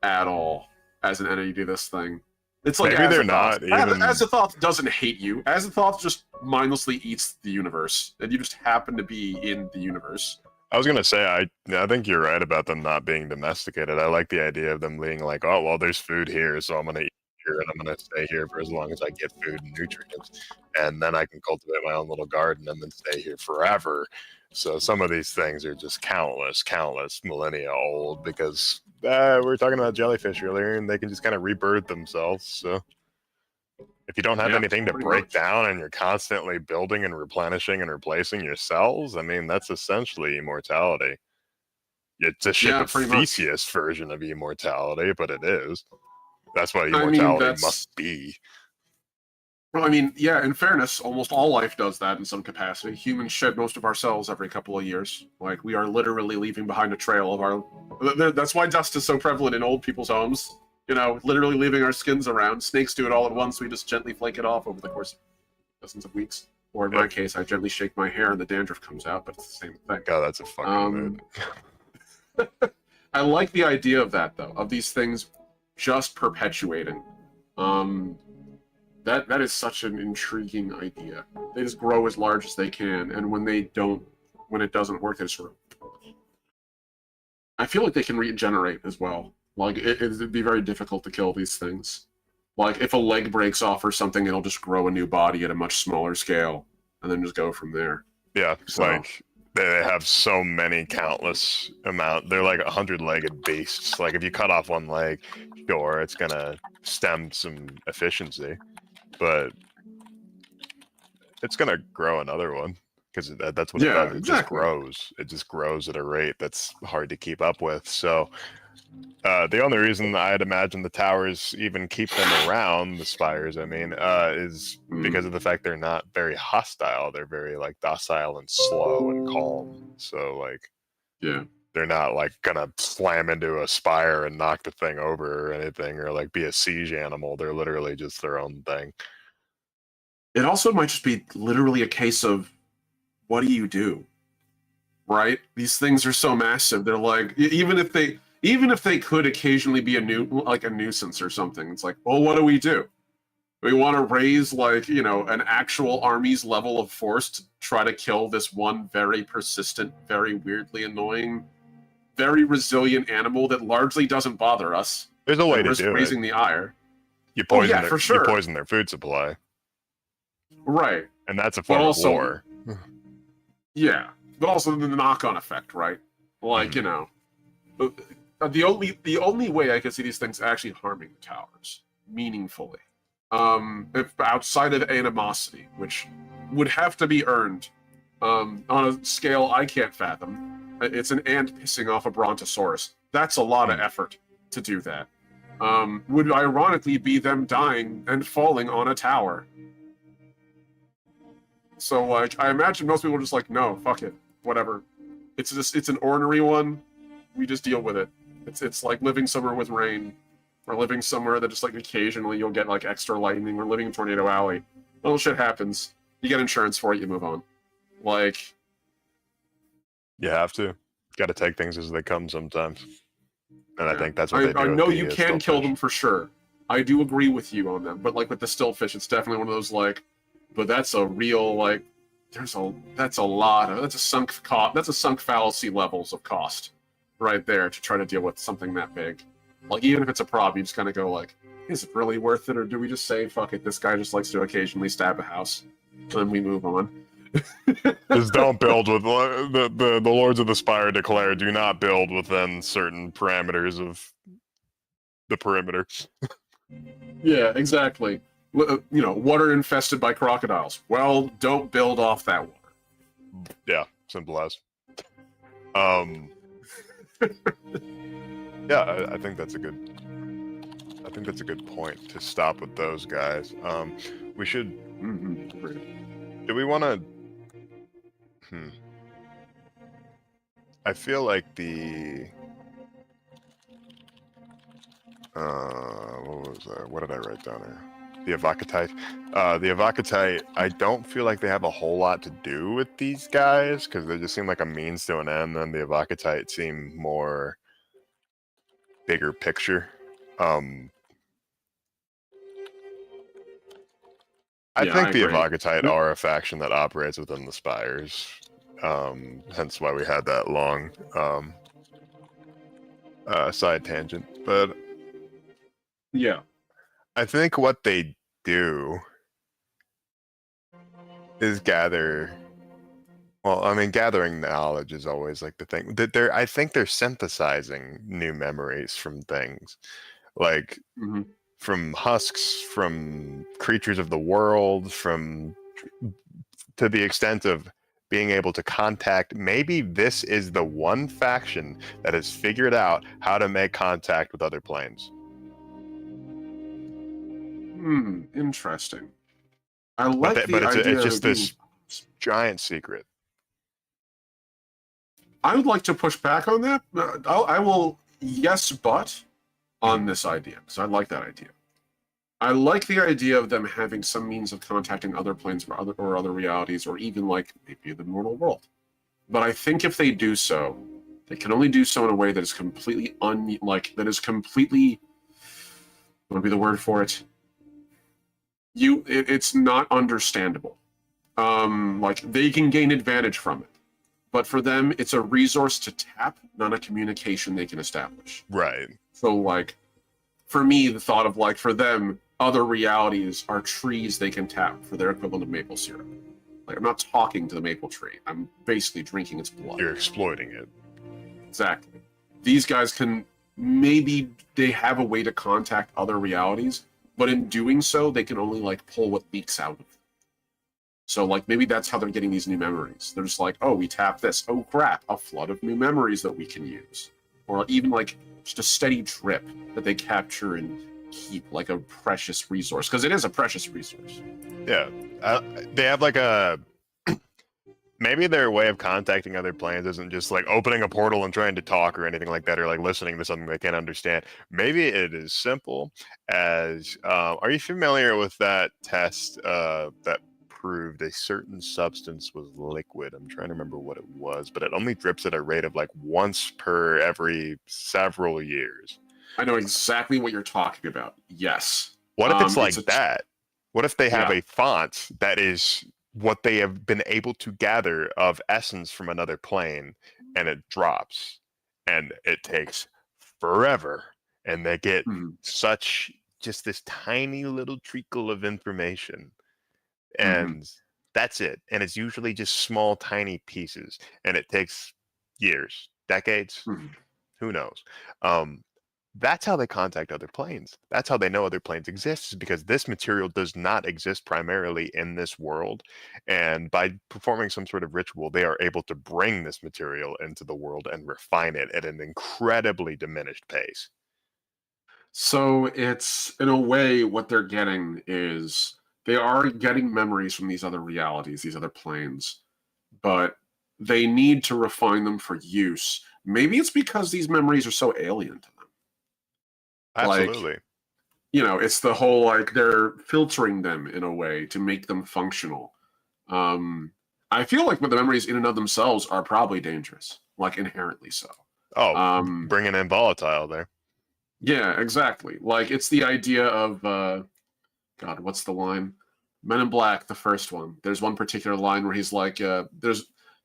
at all as an entity to this thing. It's like Maybe they're Azathoth. not even. Azathoth doesn't hate you. Azathoth just mindlessly eats the universe, and you just happen to be in the universe. I was gonna say I think you're right about them not being domesticated. I like the idea of them being like, oh well, there's food here, so I'm gonna eat here and I'm gonna stay here for as long as I get food and nutrients, and then I can cultivate my own little garden and then stay here forever. So some of these things are just countless millennia old because we were talking about jellyfish earlier, and they can just kind of rebirth themselves. So if you don't have anything to break down and you're constantly building and replenishing and replacing your cells, I mean, that's essentially immortality. It's a ship of Theseus version of immortality, but it is. That's what immortality must be. Well, I mean, yeah, in fairness, almost all life does that in some capacity. Humans shed most of our cells every couple of years. Like, we are literally leaving behind a trail of our... That's why dust is so prevalent in old people's homes. You know, literally leaving our skins around. Snakes do it all at once. We just gently flake it off over the course of dozens of weeks. Or in my case, I gently shake my hair and the dandruff comes out, but it's the same thing. God, that's a fucking mood. I like the idea of that, though, of these things just perpetuating. That is such an intriguing idea. They just grow as large as they can, and when it doesn't work, they just sort of... I feel like they can regenerate as well. Like, it'd be very difficult to kill these things. Like, if a leg breaks off or something, it'll just grow a new body at a much smaller scale, and then just go from there. Yeah, so, like, they have so many countless amount. They're like 100-legged beasts. Like, if you cut off one leg, sure, it's gonna stem some efficiency, but it's gonna grow another one. Because that's what it does. It just grows. It just grows at a rate that's hard to keep up with. So the only reason I'd imagine the towers even keep them around, the spires, I mean, is because of the fact they're not very hostile. They're very like docile and slow and calm. So like, they're not like gonna slam into a spire and knock the thing over or anything, or like be a siege animal. They're literally just their own thing. It also might just be literally a case of, what do you do? Right? These things are so massive. They're like, even if they could occasionally be a nuisance or something, it's like, well, what do? We want to raise, like, you know, an actual army's level of force to try to kill this one very persistent, very weirdly annoying, very resilient animal that largely doesn't bother us. There's a way to do it. Raising the ire. You poison their food supply. Right. And that's a form of war. Yeah, but also the knock-on effect, right? Like, you know, the only way I could see these things actually harming the towers meaningfully, if outside of animosity, which would have to be earned on a scale I can't fathom. It's an ant pissing off a brontosaurus. That's a lot of effort to do that. Would ironically be them dying and falling on a tower. So, like, I imagine most people are just like, no, fuck it, whatever. It's an ornery one. We just deal with it. It's like living somewhere with rain, or living somewhere that just like occasionally you'll get like extra lightning, or living in Tornado Alley. Little shit happens. You get insurance for it. You move on. Like, you have to. Got to take things as they come sometimes. And I think that's what they do. I know you can kill them for sure. I do agree with you on them, but like with the stillfish, it's definitely one of those like. But that's a real, like, that's a sunk cost. That's a sunk fallacy levels of cost right there to try to deal with something that big. Like, even if it's a prop, you just kind of go like, is it really worth it? Or do we just say, fuck it, this guy just likes to occasionally stab a house. And then we move on. Just don't build with, the Lords of the Spire declare, do not build within certain parameters of the perimeter. Yeah, exactly. You know, water infested by crocodiles. Well, don't build off that water. Yeah, simple as. Yeah, I think that's a good. I think that's a good point to stop with those guys. We should. Do we want to? I feel like the what was that? What did I write down here? The Avocatite. The Avocatite, I don't feel like they have a whole lot to do with these guys because they just seem like a means to an end. And the Avocatite seem more bigger picture. I think the agree. Avocatite are a faction that operates within the Spires. Hence why we had that long side tangent. But Yeah. I think what they do is gather. Well, I mean, gathering knowledge is always like the thing. I think they're synthesizing new memories from things, like from husks, from creatures of the world, from to the extent of being able to contact. Maybe this is the one faction that has figured out how to make contact with other planes. Interesting. I like the idea. It's just this giant secret. I would like to push back on that. I will yes, but on this idea because I like that idea. I like the idea of them having some means of contacting other planes or other realities, or even like maybe the mortal world. But I think if they do so, they can only do so in a way that is completely what would be the word for it? It's not understandable. Like they can gain advantage from it, but for them, it's a resource to tap, not a communication they can establish. Right. So, like, for me, the thought of like for them, other realities are trees they can tap for their equivalent of maple syrup. Like, I'm not talking to the maple tree. I'm basically drinking its blood. You're exploiting it. Exactly. These guys maybe they have a way to contact other realities, but in doing so, they can only like pull what leaks out of them. So like maybe that's how they're getting these new memories. They're just like, oh, we tap this. Oh crap, a flood of new memories that we can use. Or even like just a steady drip that they capture and keep like a precious resource, because it is a precious resource. Yeah. They have like a maybe their way of contacting other planes isn't just like opening a portal and trying to talk or anything like that, or like listening to something they can't understand. Maybe it is simple as are you familiar with that test that proved a certain substance was liquid? I'm trying to remember what it was, but it only drips at a rate of like once per every several years. I know exactly what you're talking about. Yes. What if it's like that? What if they have a font that is what they have been able to gather of essence from another plane, and it drops, and it takes forever, and they get such just this tiny little treacle of information, and that's it. And it's usually just small, tiny pieces, and it takes years, decades, who knows? That's how they contact other planes. That's how they know other planes exist, is because this material does not exist primarily in this world. And by performing some sort of ritual, they are able to bring this material into the world and refine it at an incredibly diminished pace. So it's, in a way, what they're getting is they are getting memories from these other realities, these other planes, but they need to refine them for use. Maybe it's because these memories are so alien to them. Absolutely. Like, it's the whole, like, they're filtering them in a way to make them functional. I feel like the memories in and of themselves are probably dangerous, like inherently so. Oh, bringing in volatile there. Yeah, exactly. Like, it's the idea of, God, what's the line? Men in Black, the first one. There's one particular line where he's like,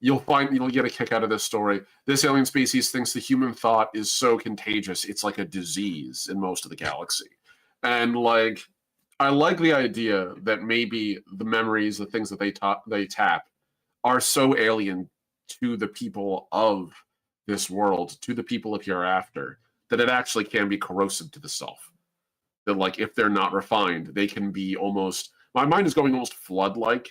you'll get a kick out of this story. This alien species thinks the human thought is so contagious, it's like a disease in most of the galaxy. And like, I like the idea that maybe the memories, the things that they tap, are so alien to the people of this world, to the people of hereafter, that it actually can be corrosive to the self. That like, if they're not refined, they can be almost. My mind is going almost flood-like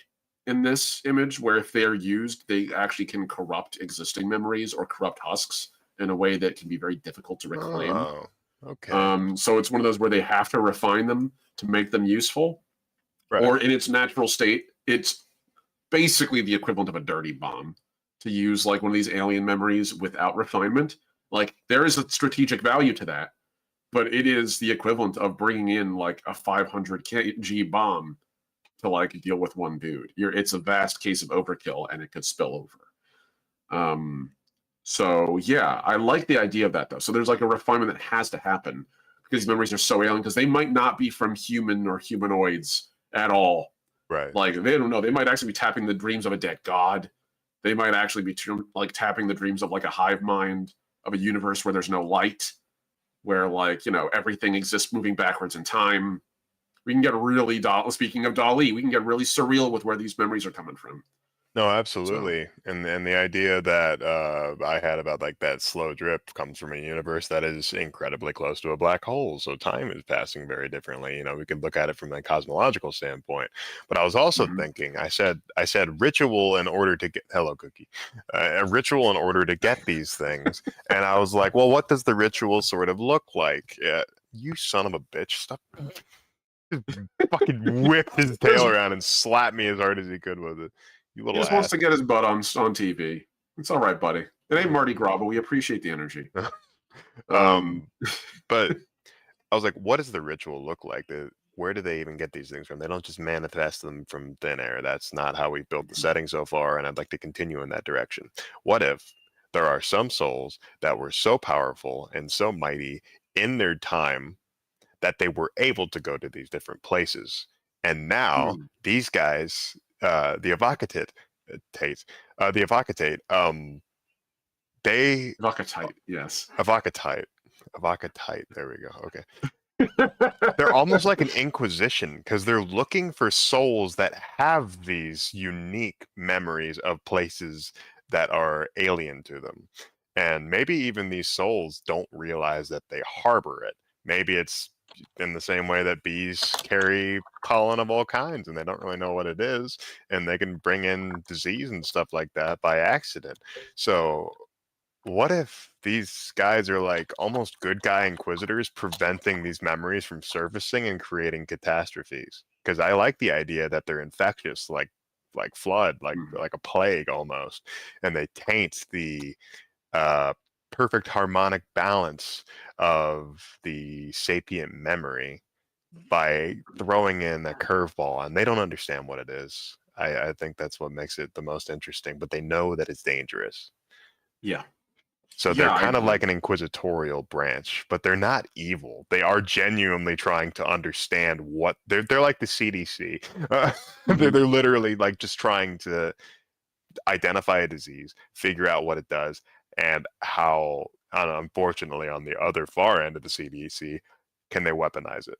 in this image, where if they're used, they actually can corrupt existing memories or corrupt husks in a way that can be very difficult to reclaim. Oh, okay. So it's one of those where they have to refine them to make them useful. Right. Or in its natural state, it's basically the equivalent of a dirty bomb to use like one of these alien memories without refinement. Like there is a strategic value to that, but it is the equivalent of bringing in like a 500 kg bomb to like deal with one dude. It's a vast case of overkill, and it could spill over. So yeah, I like the idea of that though. So there's like a refinement that has to happen because these memories are so alien, because they might not be from human or humanoids at all. Right. Like they don't know. They might actually be tapping the dreams of a dead god. They might actually be like tapping the dreams of like a hive mind of a universe where there's no light, where like, you know, everything exists moving backwards in time. We can get really speaking of Dali, we can get really surreal with where these memories are coming from. No, So absolutely. And the idea that I had about like that slow drip comes from a universe that is incredibly close to a black hole. So time is passing very differently. You know, we could look at it from a cosmological standpoint. But I was also thinking, I said ritual in order to get, hello cookie, a ritual in order to get these things. And I was like, well, what does the ritual sort of look like? You son of a bitch, stop. Fucking whipped his tail around and slapped me as hard as he could with it. You he little just ass. wants to get his butt on TV. It's all right, buddy. It ain't Mardi Gras, but we appreciate the energy. But I was like, what does the ritual look like? Where do they even get these things from? They don't just manifest them from thin air. That's not how we've built the setting so far, and I'd like to continue in that direction. What if there are some souls that were so powerful and so mighty in their time that they were able to go to these different places, and now these guys, the Evocatate, they Evocatite, yes. Evocatite, there we go. Okay. They're almost like an inquisition because they're looking for souls that have these unique memories of places that are alien to them. And maybe even these souls don't realize that they harbor it. Maybe it's in the same way that bees carry pollen of all kinds and they don't really know what it is, and they can bring in disease and stuff like that by accident. So what if these guys are like almost good guy inquisitors preventing these memories from surfacing and creating catastrophes? Because I like the idea that they're infectious, like flood, like a plague almost, and they taint the perfect harmonic balance of the sapient memory by throwing in a curveball, and they don't understand what it is. I think that's what makes it the most interesting, but they know that it's dangerous. Yeah. So they're kind of like an inquisitorial branch, but they're not evil. They are genuinely trying to understand what they're like the CDC. They're literally like just trying to identify a disease, figure out what it does, and how, unfortunately, on the other far end of the CDC, can they weaponize it?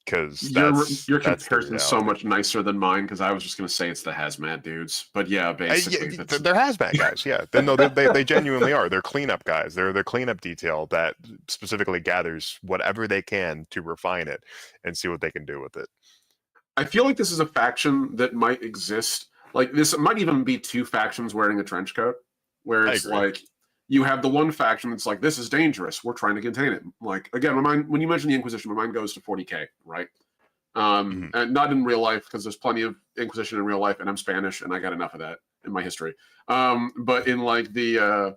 Because your that's comparison's so much nicer than mine, because I was just going to say it's the hazmat dudes, but yeah, basically they're hazmat guys. Yeah, they genuinely are. They're cleanup guys. They're the cleanup detail that specifically gathers whatever they can to refine it and see what they can do with it. I feel like this is a faction that might exist. Like this might even be two factions wearing a trench coat, where it's like you have the one faction that's like, this is dangerous, we're trying to contain it. Like again, when you mention the Inquisition, my mind goes to 40K, right? And not in real life, because there's plenty of Inquisition in real life, and I'm Spanish, and I got enough of that in my history. But in like the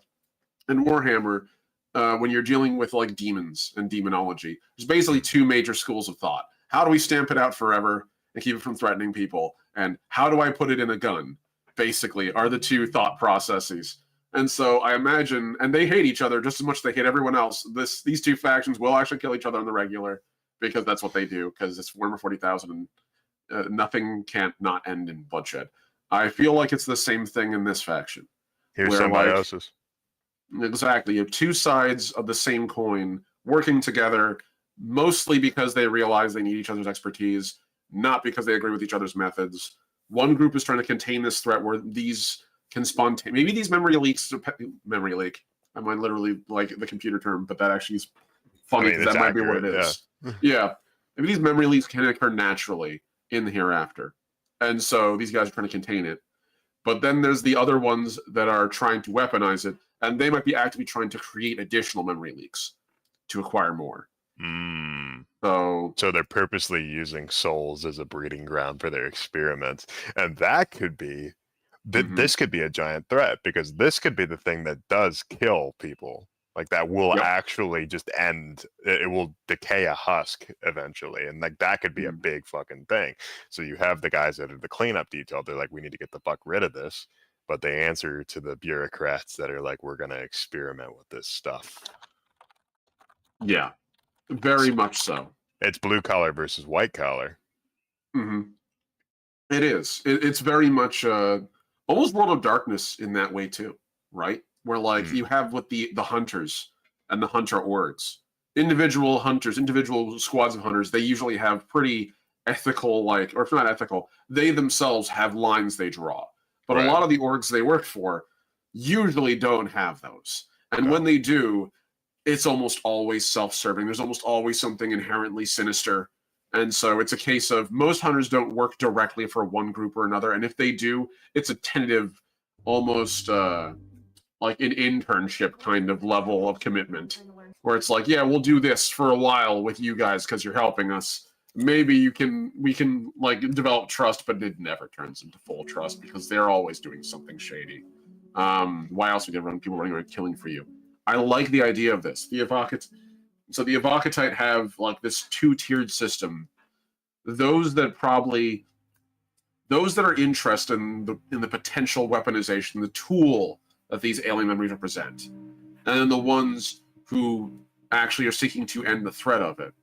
in Warhammer, when you're dealing with like demons and demonology, there's basically two major schools of thought. How do we stamp it out forever and keep it from threatening people? And how do I put it in a gun? Basically, are the two thought processes. And so I imagine, and they hate each other just as much as they hate everyone else. These two factions will actually kill each other on the regular, because that's what they do, because it's Warhammer 40,000 and nothing can't not end in bloodshed. I feel like it's the same thing in this faction. Here's symbiosis. Exactly. You have two sides of the same coin working together, mostly because they realize they need each other's expertise, not because they agree with each other's methods. One group is trying to contain this threat where these can maybe these memory leak. I might literally like the computer term, but that actually is funny, because that might be what it is. Yeah. Maybe these memory leaks can occur naturally in the hereafter. And so these guys are trying to contain it. But then there's the other ones that are trying to weaponize it, and they might be actively trying to create additional memory leaks to acquire more. So they're purposely using souls as a breeding ground for their experiments, and that could be This could be a giant threat because this could be the thing that does kill people. Like that will actually just end. It will decay a husk eventually, and like that could be a big fucking thing. So you have the guys that are the cleanup detail. They're like, we need to get the fuck rid of this, but they answer to the bureaucrats that are like, we're gonna experiment with this stuff. Yeah, very much so. It's blue collar versus white collar. It is. It's very much almost World of Darkness in that way too, right? Where like you have with the hunters and the hunter orgs, individual hunters, individual squads of hunters. They usually have pretty ethical, like, or if not ethical, they themselves have lines they draw. But a lot of the orgs they work for usually don't have those, and when they do, it's almost always self-serving. There's almost always something inherently sinister. And so it's a case of most hunters don't work directly for one group or another. And if they do, it's a tentative, almost like an internship kind of level of commitment. Where it's like, yeah, we'll do this for a while with you guys because you're helping us. Maybe we can like develop trust, but it never turns into full trust because they're always doing something shady. Why else would you run people running around killing for you? I like the idea of this. The Evocatite have like this two-tiered system. Those that are interested in the potential weaponization, the tool that these alien memories represent, and then the ones who actually are seeking to end the threat of it.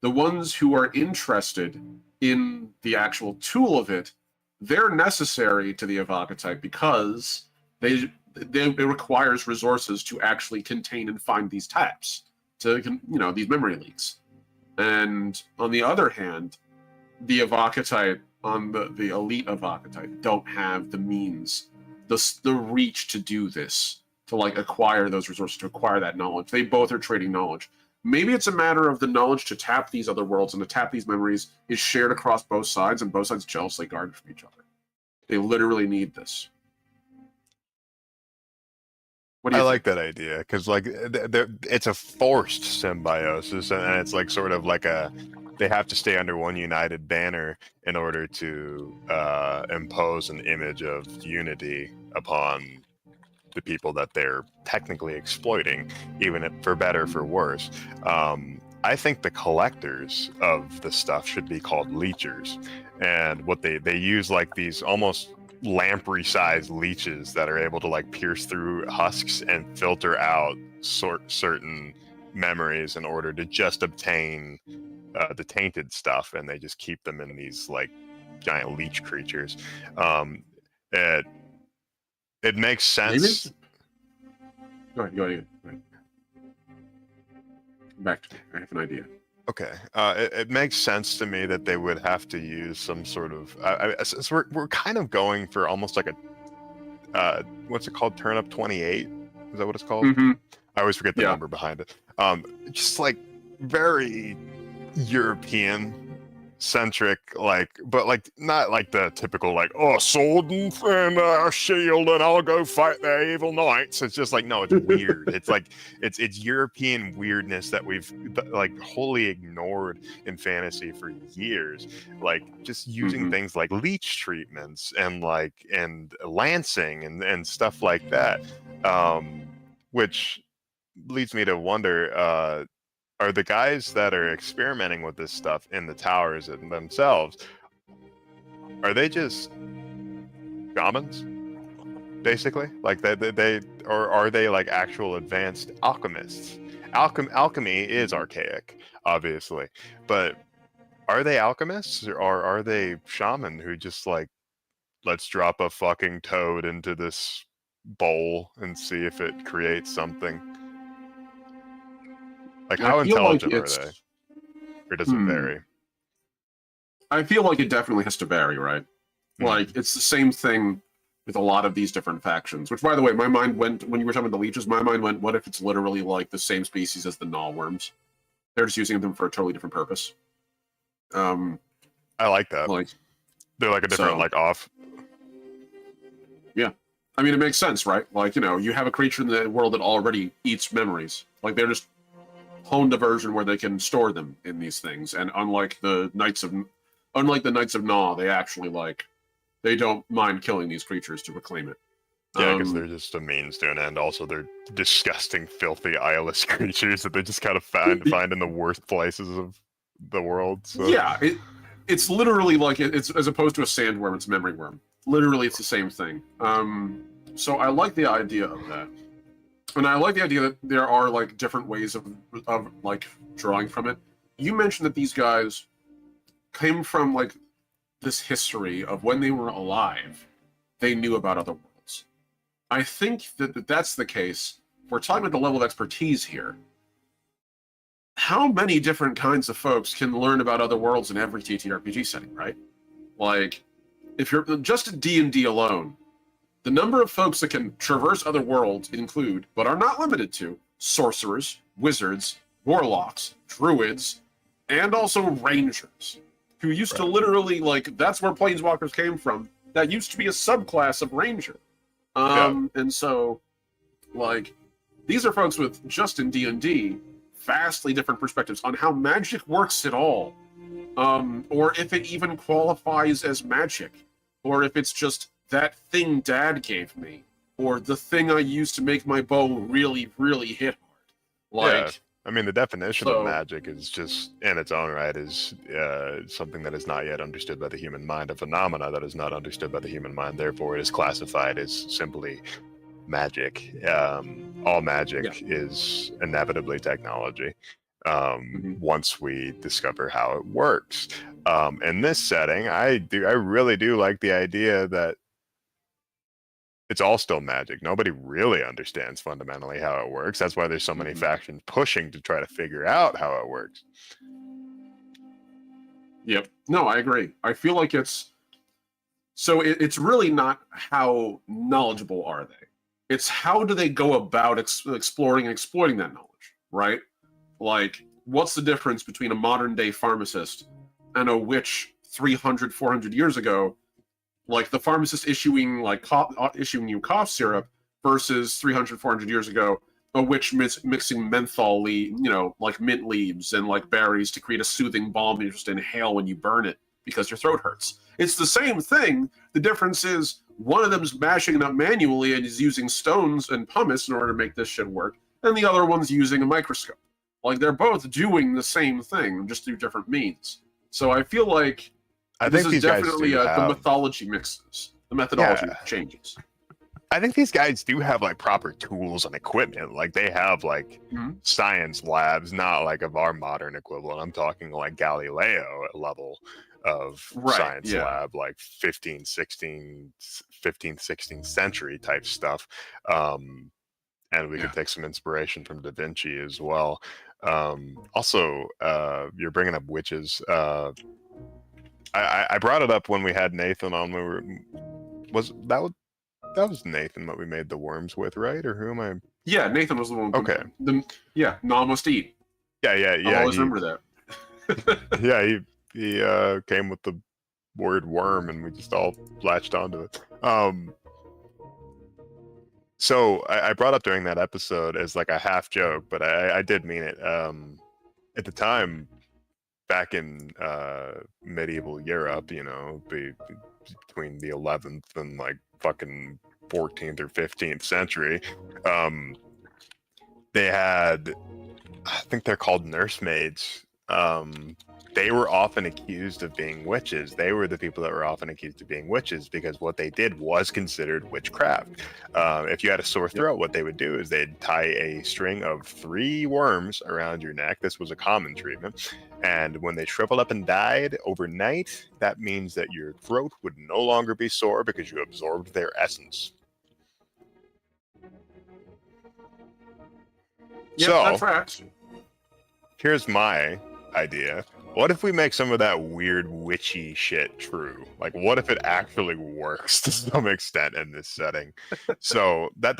The ones who are interested in the actual tool of it, they're necessary to the Evocatite because it requires resources to actually contain and find these types, to, these memory leaks. And on the other hand, the Evocatite, on the elite Evocatite, don't have the means, the reach to do this, to like acquire those resources, to acquire that knowledge. They both are trading knowledge. Maybe it's a matter of the knowledge to tap these other worlds and to tap these memories is shared across both sides, and both sides jealously guard from each other. They literally need this. I like that idea because like it's a forced symbiosis, and it's like sort of like they have to stay under one united banner in order to impose an image of unity upon the people that they're technically exploiting, even if for better or for worse. I think the collectors of the stuff should be called leechers, and what they use like these almost lamprey-sized leeches that are able to like pierce through husks and filter out certain memories in order to just obtain the tainted stuff, and they just keep them in these like giant leech creatures. It makes sense. Go ahead. Back to me. I have an idea. Okay, it makes sense to me that they would have to use some sort of. So we're kind of going for almost like a what's it called? Turnip 28? Is that what it's called? Mm-hmm. I always forget the number behind it. Just like very European centric, like, but like not like the typical like, oh, sword and shield and I'll go fight their evil knights. It's just like, no, it's weird. It's like it's European weirdness that we've like wholly ignored in fantasy for years, like just using things like leech treatments and lancing and stuff like that, which leads me to wonder, are the guys that are experimenting with this stuff in the towers themselves, are they just shamans, basically? Like they or are they like actual advanced alchemists? Alchemy is archaic, obviously, but are they alchemists or are they shaman who just like, let's drop a fucking toad into this bowl and see if it creates something? Like, how intelligent are they? Or does it vary? I feel like it definitely has to vary, right? Like, it's the same thing with a lot of these different factions. Which, by the way, my mind went, when you were talking about the leeches, my mind went, what if it's literally like the same species as the gnaw worms? They're just using them for a totally different purpose. I like that. Like, they're like a different, like, off. Yeah. I mean, it makes sense, right? Like, you have a creature in the world that already eats memories. Like, they're just honed a version where they can store them in these things, and unlike the Knights of Naw, they actually like they don't mind killing these creatures to reclaim it. Yeah, because they're just a means to an end. Also, they're disgusting, filthy, eyeless creatures that they just kind of find in the worst places of the world. So. Yeah, it's literally like it's as opposed to a sandworm, it's a memory worm. Literally, it's the same thing. So I like the idea of that, and I like the idea that there are like different ways of like drawing from it. You mentioned that these guys came from like this history of when they were alive, they knew about other worlds. I think that that's the case. We're talking about the level of expertise here. How many different kinds of folks can learn about other worlds in every TTRPG setting, right? Like, if you're just at D&D alone, the number of folks that can traverse other worlds include, but are not limited to, sorcerers, wizards, warlocks, druids, and also rangers, who used to literally, like, that's where planeswalkers came from. That used to be a subclass of ranger. And so, like, these are folks with, just in D&D, vastly different perspectives on how magic works at all, or if it even qualifies as magic, or if it's just that thing Dad gave me, or the thing I used to make my bow really, really hit hard. Like, yeah, I mean, the definition of magic is just, in its own right, is something that is not yet understood by the human mind, a phenomena that is not understood by the human mind. Therefore, it is classified as simply magic. All magic is inevitably technology. Once we discover how it works. In this setting, I really do like the idea that it's all still magic. Nobody really understands fundamentally how it works. That's why there's so many factions pushing to try to figure out how it works. Yep. No, I agree. I feel like it's really not how knowledgeable are they. It's how do they go about exploring and exploiting that knowledge, right? Like, what's the difference between a modern day pharmacist and a witch 300, 400 years ago? Like the pharmacist issuing you cough syrup versus 300, 400 years ago, a witch mixing menthol, like mint leaves and like berries to create a soothing balm you just inhale when you burn it because your throat hurts. It's the same thing. The difference is one of them's mashing it up manually and is using stones and pumice in order to make this shit work, and the other one's using a microscope. Like, they're both doing the same thing, just through different means. So I feel like this is definitely the mythology mixes. The methodology changes. I think these guys do have like proper tools and equipment. Like they have like science labs, not like of our modern equivalent. I'm talking like Galileo level of science lab, like 15th, 16th century type stuff. And we could take some inspiration from Da Vinci as well. Also, you're bringing up witches. I brought it up when we had Nathan on. That was Nathan that we made the worms with, right? Or who am I? Yeah, Nathan was the one. Okay. Nom must eat. Yeah. I always remember that. Yeah, he came with the word worm, and we just all latched onto it. So I brought up during that episode as like a half joke, but I did mean it. At the time, back in medieval Europe, between the 11th and like fucking 14th or 15th century, they had, I think they're called nursemaids. They were often accused of being witches. They were the people that were often accused of being witches because what they did was considered witchcraft. If you had a sore throat, what they would do is they'd tie a string of 3 worms around your neck. This was a common treatment. And when they shriveled up and died overnight, that means that your throat would no longer be sore because you absorbed their essence. Yep, that tracks. Here's my idea. What if we make some of that weird witchy shit true? Like, what if it actually works to some extent in this setting? So that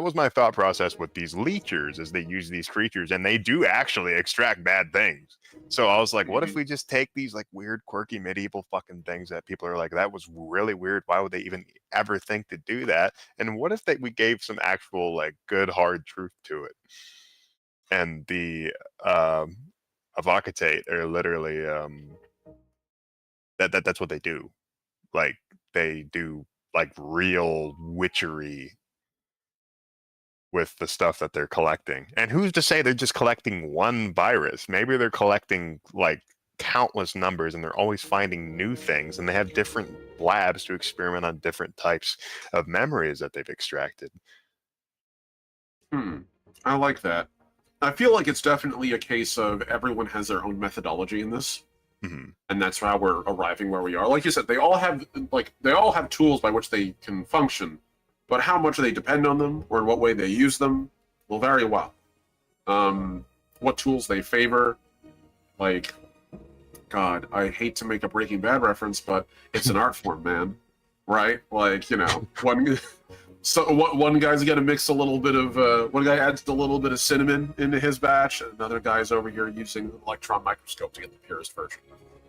was my thought process with these leechers, is they use these creatures and they do actually extract bad things. So I was like, what if we just take these like weird, quirky medieval fucking things that people are like, that was really weird. Why would they even ever think to do that? And what if we gave some actual like good, hard truth to it? And the Avocate are literally that's what they do. Like they do like real witchery with the stuff that they're collecting. And who's to say they're just collecting one virus? Maybe they're collecting like countless numbers and they're always finding new things, and they have different labs to experiment on different types of memories that they've extracted. I like that. I feel like it's definitely a case of everyone has their own methodology in this. Mm-hmm. And that's how we're arriving where we are. Like you said, they all have tools by which they can function, but how much they depend on them or in what way they use them will vary well. What tools they favor, like, God, I hate to make a Breaking Bad reference, but it's an art form, man. Right? Like, you know, one guy's gonna mix a little bit of one guy adds a little bit of cinnamon into his batch, and another guy's over here using an electron microscope to get the purest version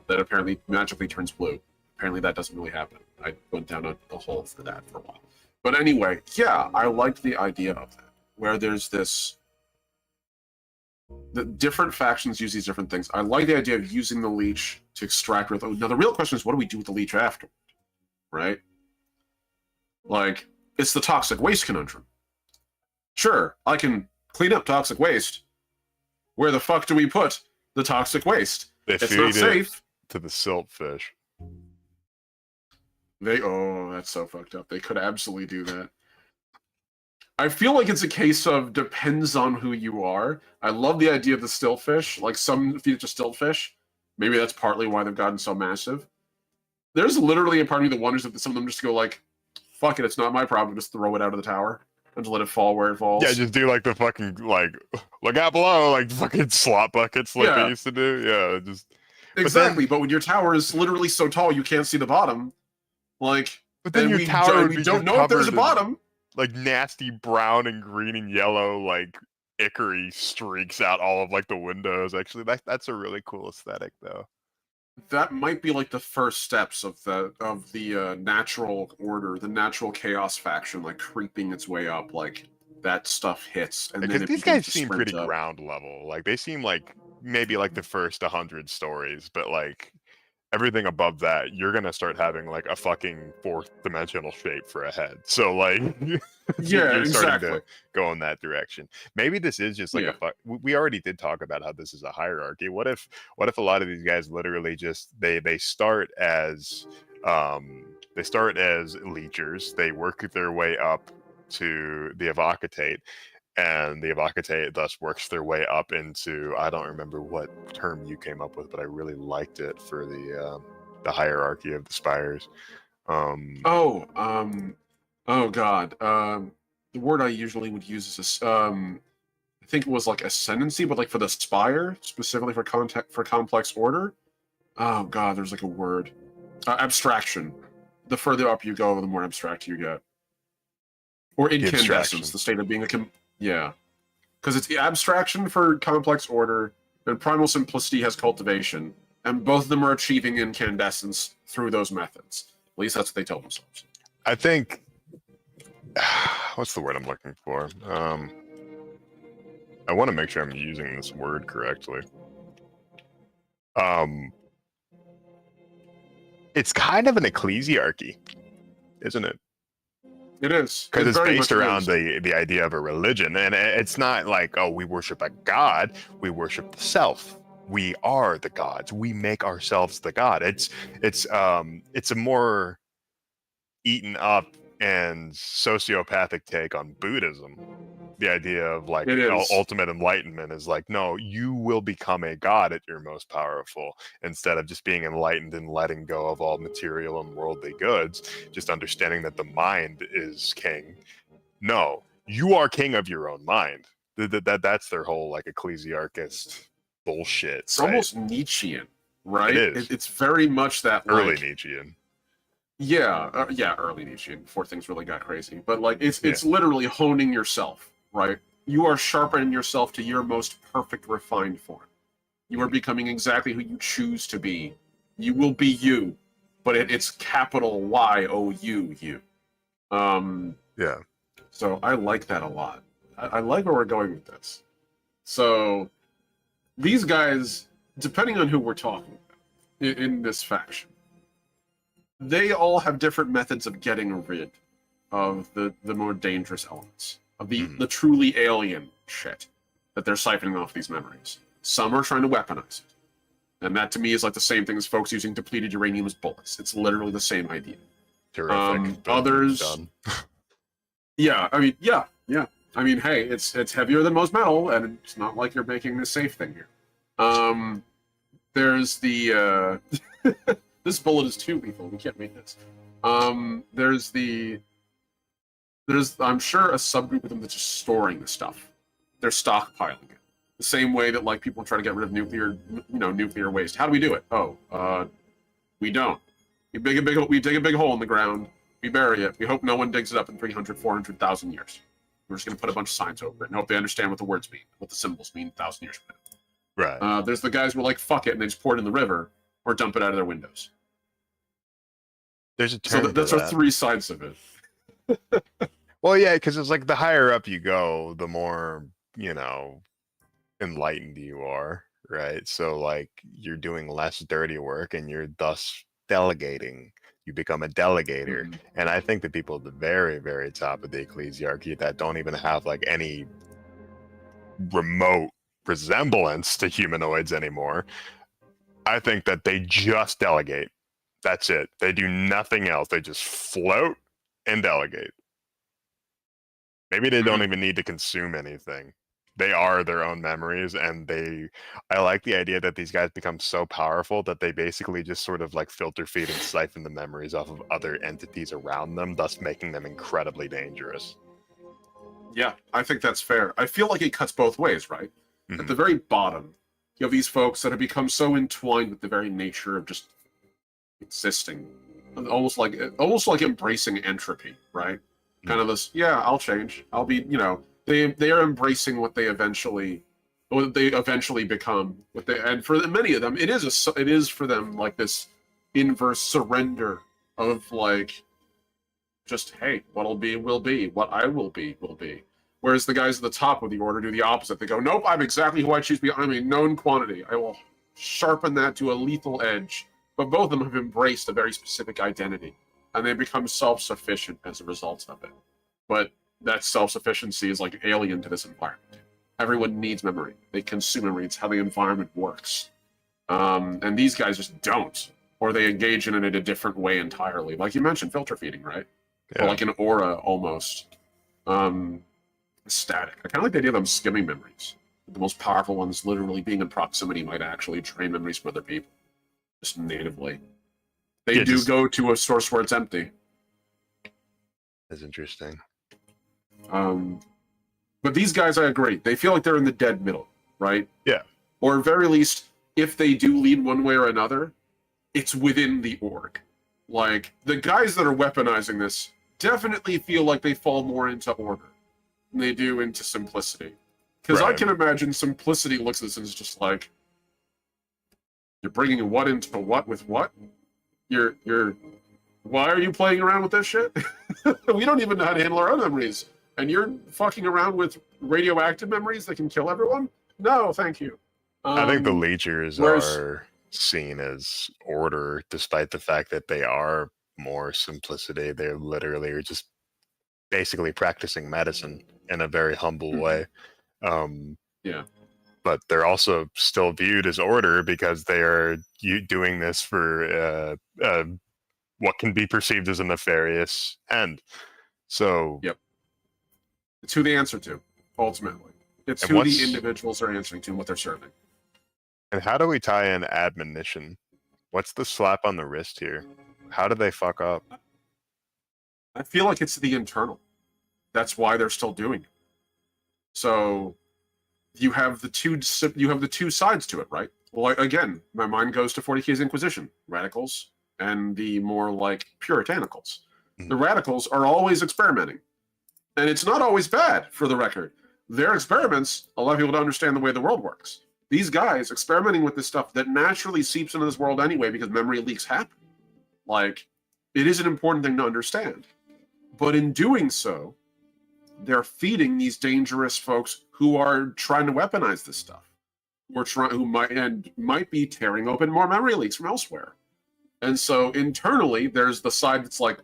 that apparently magically turns blue. Apparently that doesn't really happen. I went down a hole for that for a while. But anyway, yeah, I liked the idea of that, where there's the different factions use these different things. I like the idea of using the leech to extract with. Now the real question is, what do we do with the leech afterward? Right? Like, it's the toxic waste conundrum. Sure, I can clean up toxic waste. Where the fuck do we put the toxic waste? It's not safe. To the siltfish. That's so fucked up. They could absolutely do that. I feel like it's a case of depends on who you are. I love the idea of the stillfish. Like, some feed it to stillfish. Maybe that's partly why they've gotten so massive. There's literally a part of me that wonders if some of them just go like, fuck it, it's not my problem, just throw it out of the tower and just let it fall where it falls. Yeah, just do like the fucking, like, look out below, like fucking slot buckets like they used to do. Yeah, just... Exactly, but when your tower is literally so tall you can't see the bottom, like... But then your tower would be don't know if there's a bottom. Like, nasty brown and green and yellow, like, ichor streaks out all of, like, the windows. Actually, that's a really cool aesthetic, though. That might be like the first steps of the natural order, the natural chaos faction, like creeping its way up. Like, that stuff hits, and because then these guys seem pretty up. ground level. Like, they seem like maybe like the first 100 stories, but like everything above that, you're gonna start having like a fucking fourth dimensional shape for a head. So like, you're starting to go in that direction. Maybe this is just like we already did talk about how this is a hierarchy. What if a lot of these guys literally just they start as leechers, they work their way up to the evocatate, and the evocatate thus works their way up into, I don't remember what term you came up with, but I really liked it for the hierarchy of the spires. Oh God. The word I usually would use is I think it was like ascendancy, but like for the spire, specifically for complex order. Oh God, there's like a word. Abstraction. The further up you go, the more abstract you get. Or incandescence, the state of being yeah. Because it's abstraction for complex order, and primal simplicity has cultivation, and both of them are achieving incandescence through those methods. At least that's what they tell themselves. I think... what's the word I'm looking for? I want to make sure I'm using this word correctly. It's kind of an ecclesiarchy, isn't it? It is. Because it's based around the idea of a religion. And it's not like, oh, we worship a god. We worship the self. We are the gods. We make ourselves the god. It's a more eaten up and sociopathic take on Buddhism. The idea of like ultimate enlightenment is like, no, you will become a god at your most powerful, instead of just being enlightened and letting go of all material and worldly goods, just understanding that the mind is king. No, you are king of your own mind. That's their whole like ecclesiarchist bullshit. It's almost Nietzschean, right? It is. It's very much that early Nietzschean. Yeah, early Nietzschean, before things really got crazy. But like, it's literally honing yourself, right? You are sharpening yourself to your most perfect, refined form. You are becoming exactly who you choose to be. You will be you, but it's capital Y-O-U, you. Yeah. So I like that a lot. I like where we're going with this. So these guys, depending on who we're talking about in this faction, they all have different methods of getting rid of the more dangerous elements, of the truly alien shit that they're siphoning off these memories. Some are trying to weaponize it. And that to me is like the same thing as folks using depleted uranium as bullets. It's literally the same idea. Terrific. Others, done. yeah. I mean, hey, it's heavier than most metal, and it's not like you're making this safe thing here. There's the this bullet is too lethal. We can't read this. There's I'm sure a subgroup of them that's just storing the stuff. They're stockpiling it. The same way that like people try to get rid of nuclear waste. How do we do it? We don't. We dig a big hole in the ground. We bury it. We hope no one digs it up in 300, 400,000 years. We're just going to put a bunch of signs over it and hope they understand what the words mean, what the symbols mean 1,000 years from now. Right. There's the guys who are like, fuck it, and they just pour it in the river or dump it out of their windows. There's a term that's our three sides of it. Well, yeah, because it's like the higher up you go, the more, enlightened you are, right? So like you're doing less dirty work and you're thus delegating. You become a delegator. Mm-hmm. And I think the people at the very, very top of the ecclesiarchy that don't even have like any remote resemblance to humanoids anymore, I think that they just delegate. That's it. They do nothing else. They just float and delegate. Maybe they don't even need to consume anything. They are their own memories, and I like the idea that these guys become so powerful that they basically just sort of like filter feed and siphon the memories off of other entities around them, thus making them incredibly dangerous. Yeah, I think that's fair. I feel like it cuts both ways, right? Mm-hmm. At the very bottom, you have these folks that have become so entwined with the very nature of just existing, almost like embracing entropy, right? Kind of this, yeah, I'll change. I'll be, they are embracing what they eventually become. And for many of them, it is for them like this inverse surrender of like, just hey, what'll be will be, what I will be will be. Whereas the guys at the top of the order do the opposite. They go, nope, I'm exactly who I choose to be. I'm a known quantity. I will sharpen that to a lethal edge. But both of them have embraced a very specific identity, and they become self-sufficient as a result of it. But that self-sufficiency is like alien to this environment. Everyone needs memory. They consume memory. It's how the environment works. And these guys just don't, or they engage in it in a different way entirely. Like you mentioned, filter feeding, right? Yeah. Or like an aura almost. Static. I kind of like the idea of them skimming memories. The most powerful ones literally being in proximity might actually drain memories from other people. Just natively. They go to a source where it's empty. That's interesting. But these guys, I agree. They feel like they're in the dead middle, right? Yeah. Or at very least, if they do lean one way or another, it's within the org. Like, the guys that are weaponizing this definitely feel like they fall more into order than they do into simplicity. Because I can imagine simplicity looks at this and is just like, you're bringing what into what with what? Why are you playing around with this shit? We don't even know how to handle our own memories. And you're fucking around with radioactive memories that can kill everyone? No, thank you. I think the Leechers are seen as order, despite the fact that they are more simplicity. They literally are just basically practicing medicine in a very humble way. Yeah. But they're also still viewed as order because they are doing this for what can be perceived as a nefarious end. So, yep. It's who they answer to, ultimately. It's who the individuals are answering to and what they're serving. And how do we tie in admonition? What's the slap on the wrist here? How do they fuck up? I feel like it's the internal. That's why they're still doing it. So you have the two sides to it, right? Well, again, my mind goes to 40K's Inquisition, radicals, and the more like puritanicals. The radicals are always experimenting. And it's not always bad, for the record. Their experiments allow people to understand the way the world works. These guys experimenting with this stuff that naturally seeps into this world anyway because memory leaks happen. Like, it is an important thing to understand. But in doing so, they're feeding these dangerous folks who are trying to weaponize this stuff. Who might be tearing open more memory leaks from elsewhere. And so internally, there's the side that's like,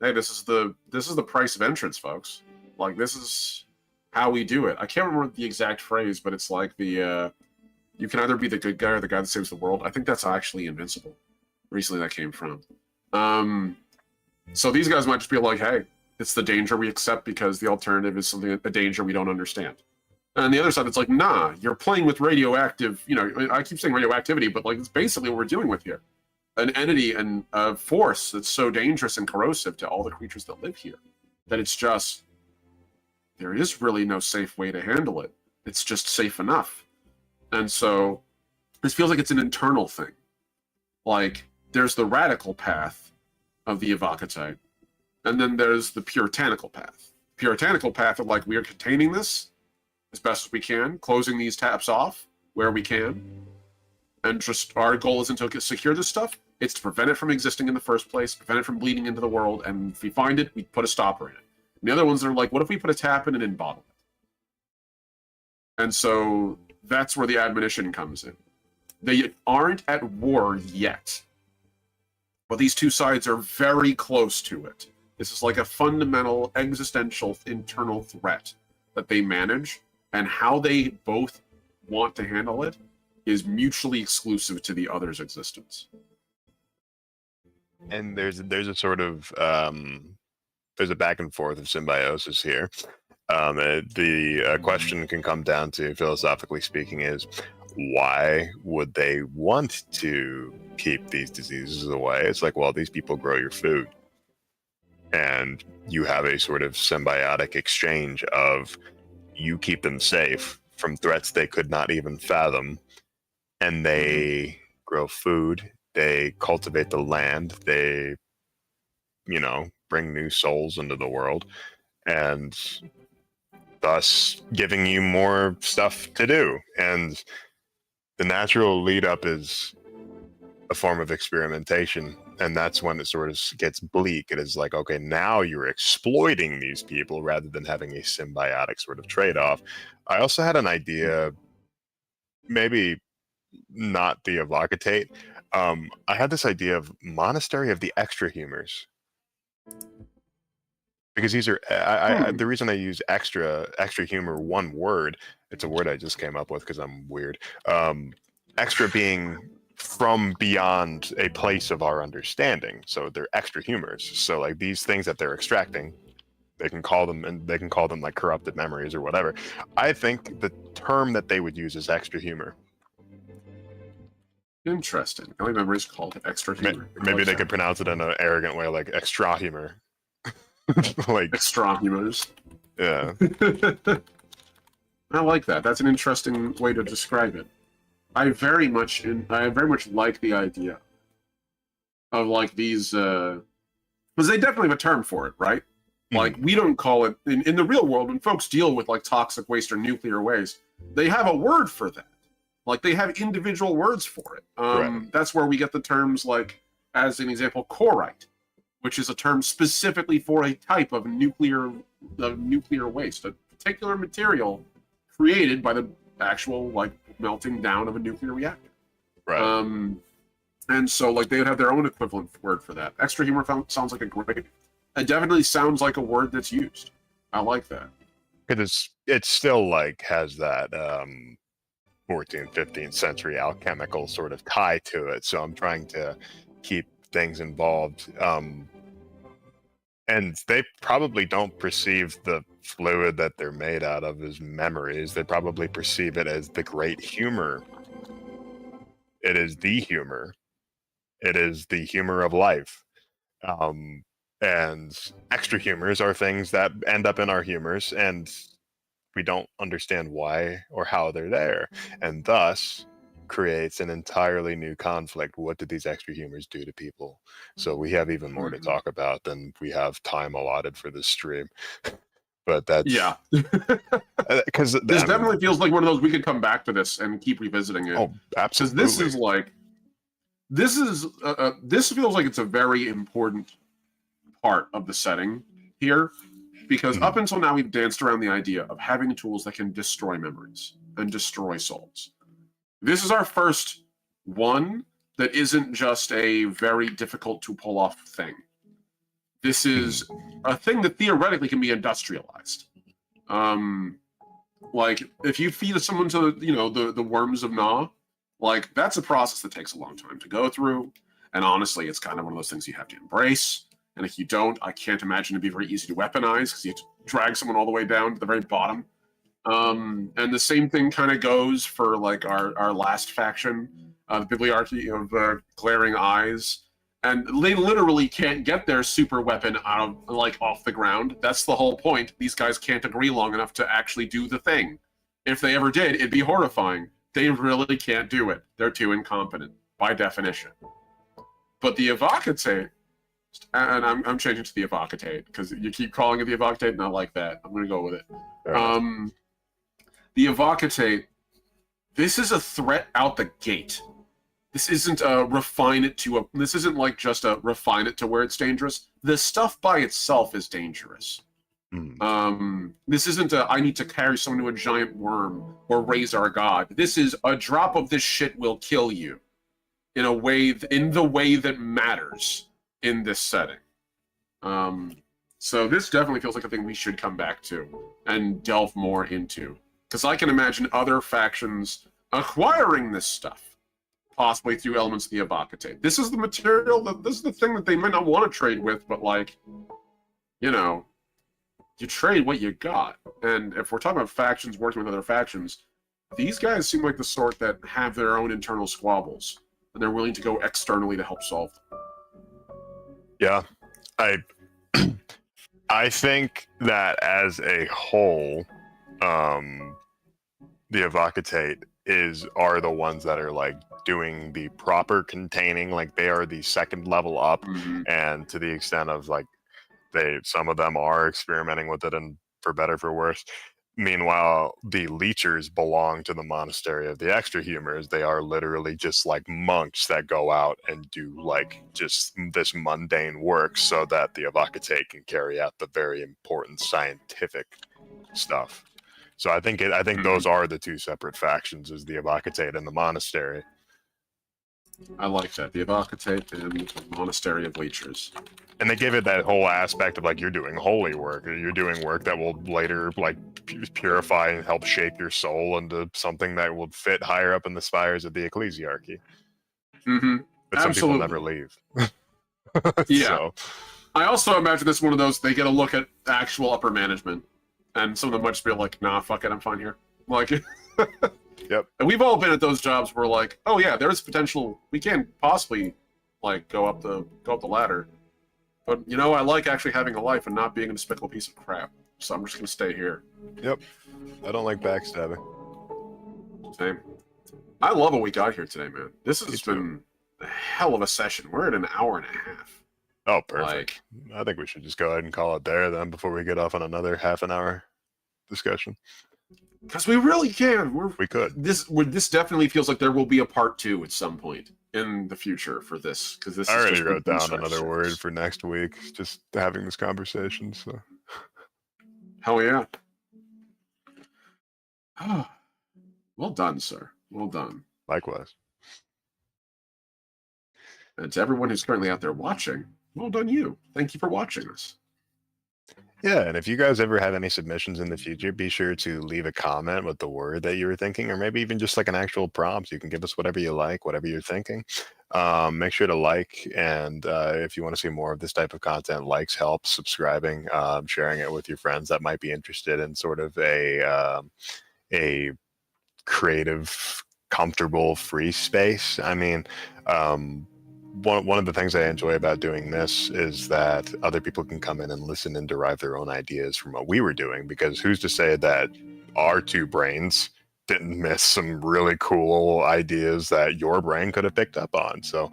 hey, this is the price of entrance, folks. Like, this is how we do it. I can't remember the exact phrase, but it's like the you can either be the good guy or the guy that saves the world. I think that's actually Invincible. Recently, that came from. So these guys might just be like, hey, it's the danger we accept because the alternative is a danger we don't understand. And the other side, it's like, nah, you're playing with radioactive, I keep saying radioactivity, but like it's basically what we're dealing with here. An entity and a force that's so dangerous and corrosive to all the creatures that live here that it's just, there is really no safe way to handle it. It's just safe enough. And so this feels like it's an internal thing. Like, there's the radical path of the Evocate, and then there's the puritanical path. Puritanical path of like, we are containing this as best as we can, closing these taps off where we can, and just our goal isn't to secure this stuff, it's to prevent it from existing in the first place, prevent it from bleeding into the world, and if we find it, we put a stopper in it. And the other ones are like, what if we put a tap in and then bottle it? And so that's where the admonition comes in. They aren't at war yet, but these two sides are very close to it. This is like a fundamental, existential, internal threat that they manage, and how they both want to handle it is mutually exclusive to the other's existence. And there's a sort of there's a back and forth of symbiosis here. The question can come down to, philosophically speaking, is why would they want to keep these diseases away? It's like, well, these people grow your food, and you have a sort of symbiotic exchange of you keep them safe from threats they could not even fathom, and they grow food, they cultivate the land, they, bring new souls into the world, and thus giving you more stuff to do. And the natural lead up is a form of experimentation, and that's when it sort of gets bleak. It is like, okay, now you're exploiting these people rather than having a symbiotic sort of trade-off. I also had an idea, maybe not the Evocatate. I had this idea of Monastery of the Extra Humors, because these are the reason I use extra humor, one word. It's a word I just came up with because I'm weird. Extra being from beyond a place of our understanding, so they're extra humors. So like these things that they're extracting, they can call them like corrupted memories or whatever. I think the term that they would use is extra humor. Interesting. My memory is called extra humor. Maybe they could pronounce it in an arrogant way, like extra humor. Like extra humors. Yeah. I like that. That's an interesting way to describe it. I very much like the idea of like these, because they definitely have a term for it, right? Mm-hmm. Like, we don't call it in the real world when folks deal with like toxic waste or nuclear waste. They have a word for that. Like, they have individual words for it. Right. That's where we get the terms like, as an example, corite, which is a term specifically for a type of nuclear waste, a particular material created by the actual like melting down of a nuclear reactor. Right. And so like they would have their own equivalent word for that. Extra humor sounds like it definitely sounds like a word that's used. I like that. Because it still like has that 14th, 15th century alchemical sort of tie to it. So I'm trying to keep things involved. And they probably don't perceive the fluid that they're made out of as memories. They probably perceive it as the great humor. It is the humor. It is the humor of life. And extra humors are things that end up in our humors, and we don't understand why or how they're there. And thus creates an entirely new conflict. What did these extra humors do to people? So we have even more to talk about than we have time allotted for this stream. But that's because this definitely feels like one of those we could come back to this and keep revisiting it. Oh, absolutely. Because this feels like it's a very important part of the setting here, because up until now we've danced around the idea of having tools that can destroy memories and destroy souls. This is our first one that isn't just a very difficult to pull off thing. This is a thing that theoretically can be industrialized. Like if you feed someone to the worms of Na, like that's a process that takes a long time to go through. And honestly, it's kind of one of those things you have to embrace. And if you don't, I can't imagine it'd be very easy to weaponize because you have to drag someone all the way down to the very bottom. And the same thing kind of goes for like our last faction, the Bibliarchy of Glaring Eyes. And they literally can't get their super weapon out of, like, off the ground. That's the whole point. These guys can't agree long enough to actually do the thing. If they ever did, it'd be horrifying. They really can't do it. They're too incompetent, by definition. But the Evocatate, and I'm changing to the Evocatate, because you keep calling it the Evocatate, and I like that. I'm going to go with it. The Evocatate, this is a threat out the gate. This isn't this isn't like just a refine it to where it's dangerous. The stuff by itself is dangerous. This isn't I need to carry someone to a giant worm or raise our god. This is a drop of this shit will kill you in the way that matters in this setting. So this definitely feels like a thing we should come back to and delve more into. Because I can imagine other factions acquiring this stuff. Possibly through elements of the Evocatate. This is the material, this is the thing that they might not want to trade with, but like, you trade what you got. And if we're talking about factions working with other factions, these guys seem like the sort that have their own internal squabbles, and they're willing to go externally to help solve them. Yeah, I think that as a whole, the Evocatate are the ones that are like doing the proper containing, like they are the second level up, and to the extent of like some of them are experimenting with it, and for better for worse. Meanwhile, the leechers belong to the monastery of the extra humors. They are literally just like monks that go out and do like just this mundane work so that the Evocatate can carry out the very important scientific stuff. So I think those are the two separate factions, is the Evocatate and the monastery. I like that. The Evocatate and the Monastery of Leechers. And they give it that whole aspect of like you're doing holy work, or you're doing work that will later like purify and help shape your soul into something that will fit higher up in the spires of the ecclesiarchy. But some people never leave. Yeah. So. I also imagine this is one of those, they get a look at actual upper management. And some of them might just be like, nah, fuck it, I'm fine here. Like, yep. And we've all been at those jobs where like, oh yeah, there's potential. We can possibly like go up the ladder. But I like actually having a life and not being a despicable piece of crap. So I'm just gonna stay here. Yep. I don't like backstabbing. Same. I love what we got here today, man. This has been a hell of a session. We're at an hour and a half. Oh, perfect. I think we should just go ahead and call it there then before we get off on another half an hour discussion. Because we really can. We could. This definitely feels like there will be a part 2 at some point in the future for this. Because this I already wrote down another word for next week, just having this conversation. So. Hell yeah. Well done, sir. Well done. Likewise. And to everyone who's currently out there watching, well done you. Thank you for watching us. Yeah, and if you guys ever have any submissions in the future, be sure to leave a comment with the word that you were thinking, or maybe even just like an actual prompt. You can give us whatever you like, whatever you're thinking. Make sure to like, and if you want to see more of this type of content, likes help, subscribing, sharing it with your friends that might be interested in sort of a creative, comfortable, free space. I mean, one of the things I enjoy about doing this is that other people can come in and listen and derive their own ideas from what we were doing, because who's to say that our two brains didn't miss some really cool ideas that your brain could have picked up on. So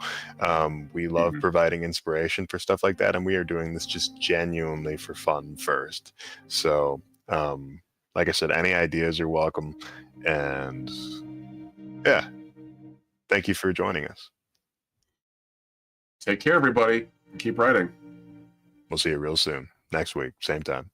we love providing inspiration for stuff like that, and we are doing this just genuinely for fun first. So like I said, any ideas are welcome, and yeah, thank you for joining us. Take care, everybody. Keep writing. We'll see you real soon. Next week, same time.